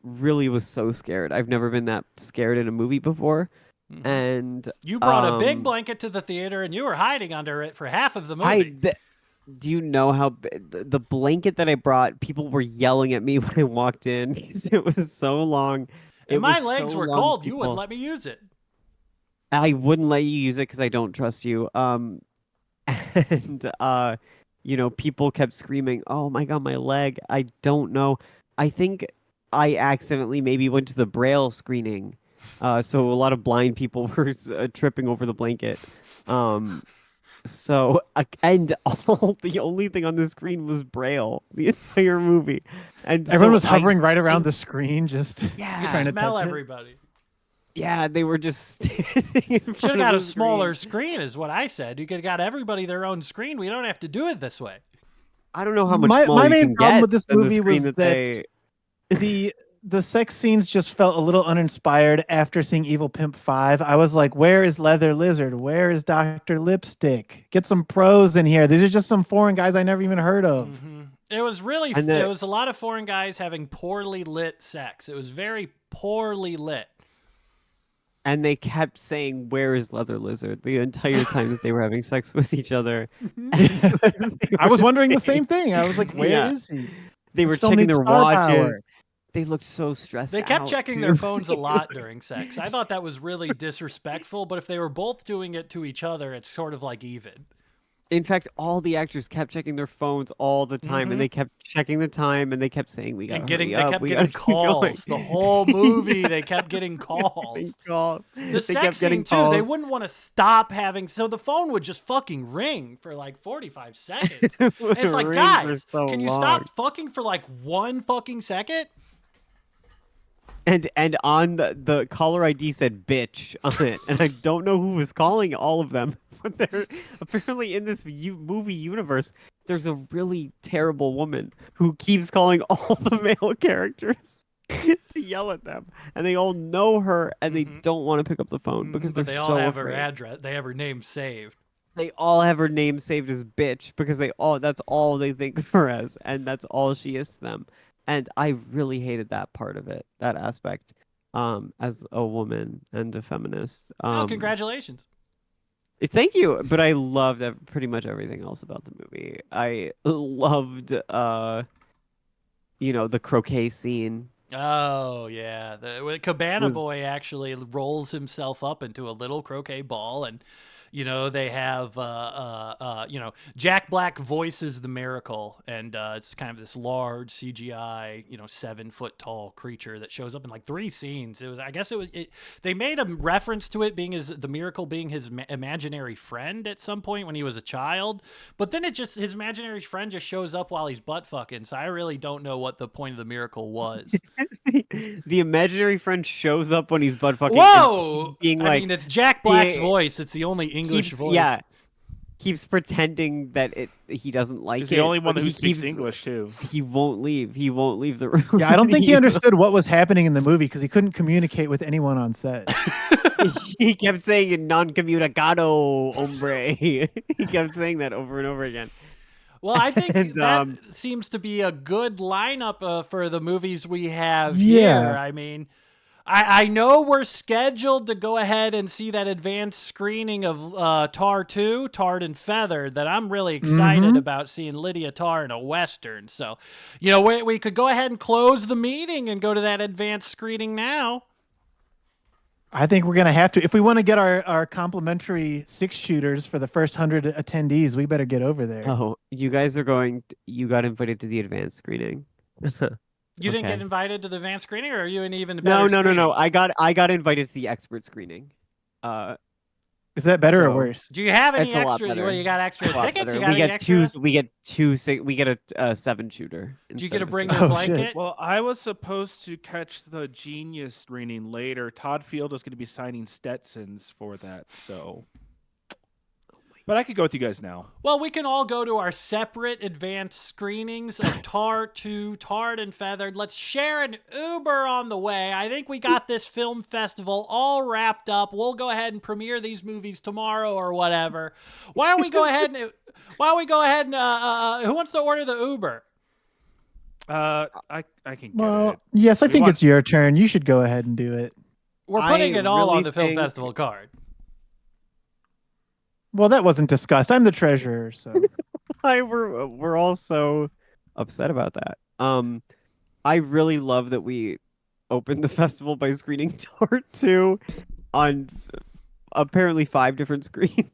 B: really was so scared. I've never been that scared in a movie before,
A: Mhm.
B: and
A: You brought a big
B: um,
A: blanket to the theater and you were hiding under it for half of the movie.
B: Do you know how the blanket that I brought? People were yelling at me when I walked in because it was so long.
A: And my
B: was
A: legs
B: so
A: were
B: long,
A: cold. You
B: people.
A: wouldn't let me use it.
B: I wouldn't let you use it because I don't trust you. And people kept screaming, "Oh my god, my leg!" I don't know. I think I accidentally maybe went to the Braille screening, so a lot of blind people were tripping over the blanket. So and the only thing on the screen was Braille the entire movie, and
C: Everyone
B: so
C: was
B: I
C: hovering right around
B: think-
C: the screen, just
A: You
C: trying to
A: smell
C: touch it.
A: everybody.
B: Yeah, they were just standing in front
A: Should have
B: of
A: got
B: the
A: a smaller
B: screen.
A: screen, is what I said. You could have got everybody their own screen. We don't have to do it this way.
B: I don't know how much
C: My
B: smaller you
C: main
B: can
C: problem
B: get
C: with this
B: than the
C: movie
B: screen
C: was
B: that they.
C: the sex scenes just felt a little uninspired after seeing Evil Pimp 5. I was like, where is Leather Lizard? Where is Dr. Lipstick? Get some pros in here. These are just some foreign guys I never even heard of.
A: Mhm. It was really,
B: And
A: it was a lot of foreign guys having poorly lit sex. It was very poorly lit.
B: And they kept saying, "Where is Leather Lizard?" the entire time that they were having sex with each other.
C: I was wondering the same thing. I was like, where is he?
B: They
C: This
B: were
C: film
B: checking
C: needs
B: their
C: star
B: watches.
C: power.
B: They looked so stressed
A: They kept
B: out,
A: checking
B: too.
A: their phones a lot during sex. I thought that was really disrespectful, but if they were both doing it to each other, it's sort of like even.
B: In fact, all the actors kept checking their phones all the time, and they kept checking the time, and they kept saying, "We got
A: And
B: to
A: they
B: hurry up.
A: kept
B: We
A: getting
B: gotta keep going."
A: calls. The whole movie, they kept getting calls.
B: calls.
A: The
B: They
A: sex
B: kept getting
A: scene too, they
B: calls.
A: wouldn't want to stop having, so the phone would just fucking ring for like 45 seconds. And it's like,
B: Ring for
A: guys,
B: so
A: can you
B: long.
A: stop fucking for like 1 fucking second?
B: And on the caller ID said "bitch" on it, and I don't know who was calling all of them, but they're apparently in this movie universe. There's a really terrible woman who keeps calling all the male characters to yell at them, and they all know her, and they don't want to pick up the phone because
A: But
B: they're
A: they all
B: so
A: have
B: afraid.
A: her address. They have her name saved.
B: They all have her name saved as "bitch" because that's all they think of her as, and that's all she is to them. And I really hated that part of it, that aspect, as a woman and a feminist.
A: Oh, congratulations.
B: Thank you, but I loved pretty much everything else about the movie. I loved, the croquet scene.
A: Oh, yeah. The Cabana
B: Was-
A: Boy actually rolls himself up into a little croquet ball, and they have Jack Black voices the Miracle, and it's kind of this large CGI 7-foot tall creature that shows up in like 3 scenes. They made a reference to it being the Miracle being his imaginary friend at some point when he was a child, but then his imaginary friend just shows up while he's butt fucking, so I really don't know what the point of the Miracle was.
B: The imaginary friend shows up when he's butt fucking.
A: Whoa!
B: And he's being
A: I
B: like,
A: mean, it's Jack Black's voice. It's the only English voice.
B: Yeah, keeps pretending that he doesn't like
D: He's
B: it.
D: the only one
B: but
D: who
B: he
D: speaks
B: keeps-
D: English too.
B: He won't leave. He won't leave the room.
C: Yeah, I don't think he understood what was happening in the movie because he couldn't communicate with anyone on set.
B: He kept saying "non comunicado, hombre." He kept saying that over and over again.
A: Well, I think
B: And,
A: that seems to be a good lineup for the movies we have
C: Yeah.
A: here. I mean, I know we're scheduled to go ahead and see that advanced screening of Tar 2, Tarred and Feathered, that I'm really excited about seeing Lydia Tarr in a Western. So, we could go ahead and close the meeting and go to that advanced screening now.
C: I think we're gonna have to if we want to get our complimentary 6-shooters for the first 100 attendees. We better get over there.
B: Oh, you guys are going. You got invited to the advanced screening.
A: You didn't
B: Okay.
A: get invited to the advanced screening, or are you an even
B: No,
A: better
B: no, no, no.
A: screening?
B: I got invited to the expert screening.
C: Is that better or
B: So-
C: worse?
A: Do you have any
B: It's a lot
A: extra?
B: better.
A: You got extra
B: A lot
A: tickets?
B: better.
A: You got
B: we
A: any
B: get
A: extra?
B: two. We get two. We get a 7-shooter.
A: Do you get to bring
C: Oh,
A: your
C: shit.
A: blanket?
D: Well, I was supposed to catch the Genius screening later. Todd Field is going to be signing Stetsons for that, so. But I could go with you guys now.
A: Well, we can all go to our separate advanced screenings of Tar 2, Tarred and Feathered. Let's share an Uber on the way. I think we got this film festival all wrapped up. We'll go ahead and premiere these movies tomorrow or whatever. Why don't we go ahead and who wants to order the Uber?
D: I can get
C: Well,
D: it.
C: yes, I
D: We
C: think
D: want-
C: it's your turn. You should go ahead and do it.
A: We're putting
B: I
A: it all
B: really
A: on the film
B: think-
A: festival card.
C: Well, that wasn't discussed. I'm the treasurer, so
B: We're all so upset about that. I really love that we opened the festival by screening Tar 2 on apparently 5 different screens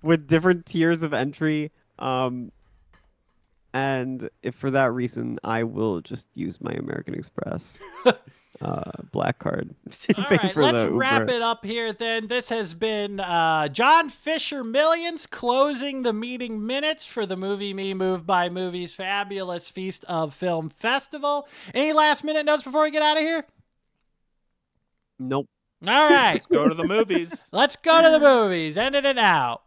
B: with different tiers of entry. And if for that reason, I will just use my American Express black card to
A: All
B: pay
A: right,
B: for
A: let's
B: the
A: wrap
B: Uber.
A: it up here then. This has been John Fisher Millions closing the meeting minutes for the Movie Me Move by Movies Fabulous Feast of Film Festival. Any last minute notes before we get out of here?
B: Nope.
A: All right,
D: Let's go to the movies.
A: let's go to the movies. Ending it now.